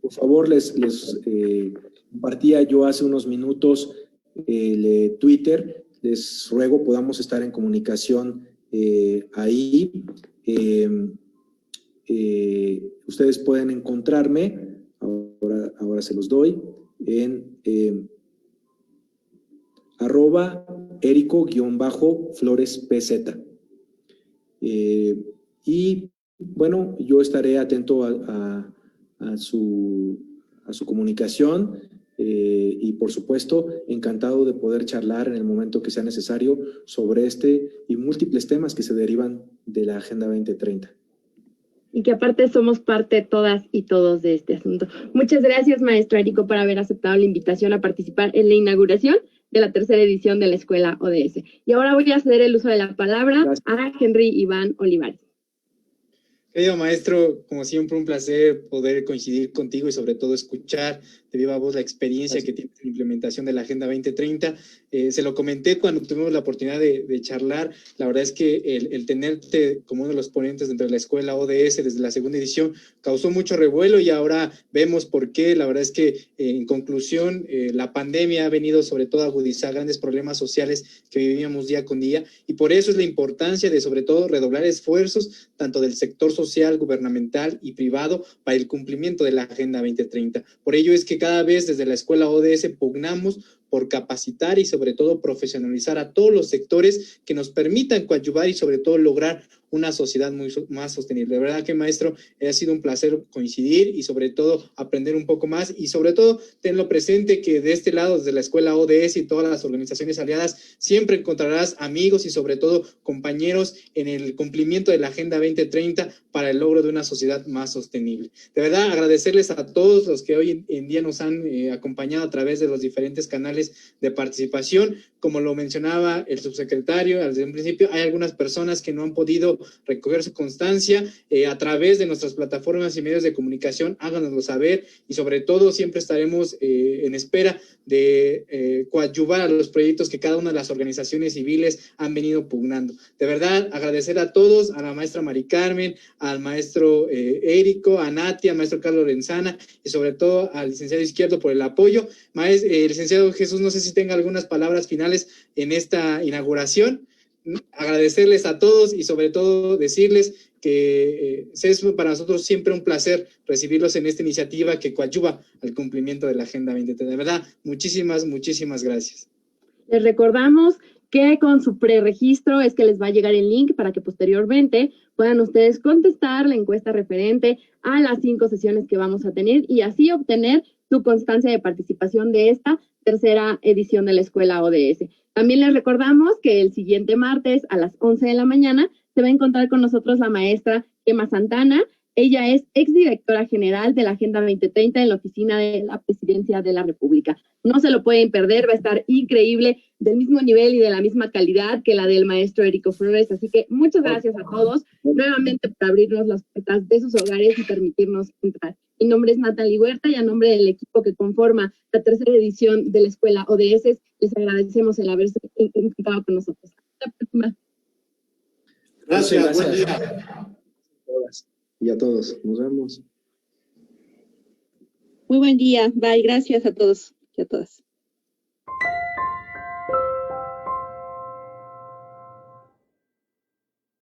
Por favor, les compartía yo hace unos minutos el Twitter. Les ruego podamos estar en comunicación ahí. Ustedes pueden encontrarme, ahora se los doy, en @Erico_FloresPZ. Y bueno, yo estaré atento a su comunicación y por supuesto encantado de poder charlar en el momento que sea necesario sobre este y múltiples temas que se derivan de la Agenda 2030. Y que aparte somos parte todas y todos de este asunto. Muchas gracias, maestro Érico, por haber aceptado la invitación a participar en la inauguración de la tercera edición de la Escuela ODS. Y ahora voy a ceder el uso de la palabra a Henry Iván Olivares. Querido maestro, como siempre un placer poder coincidir contigo y sobre todo escuchar de viva voz la experiencia que tiene en la implementación de la Agenda 2030. Se lo comenté cuando tuvimos la oportunidad de charlar. La verdad es que el tenerte como uno de los ponentes dentro de la Escuela ODS desde la segunda edición causó mucho revuelo y ahora vemos por qué. La verdad es que en conclusión la pandemia ha venido sobre todo a agudizar grandes problemas sociales que vivíamos día con día y por eso es la importancia de sobre todo redoblar esfuerzos tanto del sector social, gubernamental y privado para el cumplimiento de la Agenda 2030. Por ello es que cada vez desde la Escuela ODS pugnamos por capacitar y sobre todo profesionalizar a todos los sectores que nos permitan coadyuvar y sobre todo lograr una sociedad más sostenible. De verdad que, maestro, ha sido un placer coincidir y sobre todo aprender un poco más y sobre todo tenlo presente que de este lado, desde la Escuela ODS y todas las organizaciones aliadas, siempre encontrarás amigos y sobre todo compañeros en el cumplimiento de la Agenda 2030 para el logro de una sociedad más sostenible. De verdad, agradecerles a todos los que hoy en día nos han acompañado a través de los diferentes canales de participación. Como lo mencionaba el subsecretario desde un principio, hay algunas personas que no han podido recoger su constancia a través de nuestras plataformas y medios de comunicación. Háganoslo saber y sobre todo siempre estaremos en espera de coadyuvar a los proyectos que cada una de las organizaciones civiles han venido pugnando. De verdad, agradecer a todos, a la maestra Mari Carmen, al maestro Érico, a Nati, al maestro Carlos Lorenzana y sobre todo al licenciado Izquierdo por el apoyo. Licenciado Jesús, no sé si tenga algunas palabras finales en esta inauguración. Agradecerles a todos y sobre todo decirles que es para nosotros siempre un placer recibirlos en esta iniciativa que coadyuva al cumplimiento de la Agenda 2030. De verdad, muchísimas gracias. Les recordamos que con su preregistro es que les va a llegar el link para que posteriormente puedan ustedes contestar la encuesta referente a las 5 sesiones que vamos a tener y así obtener su constancia de participación de esta tercera edición de la Escuela ODS. También les recordamos que el siguiente martes a las 11 de la mañana se va a encontrar con nosotros la maestra Emma Santana. Ella es exdirectora general de la Agenda 2030 en la Oficina de la Presidencia de la República. No se lo pueden perder, va a estar increíble, del mismo nivel y de la misma calidad que la del maestro Érico Flores. Así que muchas gracias a todos nuevamente por abrirnos las puertas de sus hogares y permitirnos entrar. Mi nombre es Natalie Huerta y a nombre del equipo que conforma la tercera edición de la Escuela ODS, les agradecemos el haberse encontrado con nosotros. Hasta la próxima. Gracias. Buen día. Y a todos, nos vemos. Muy buen día, bye, gracias a todos y a todas.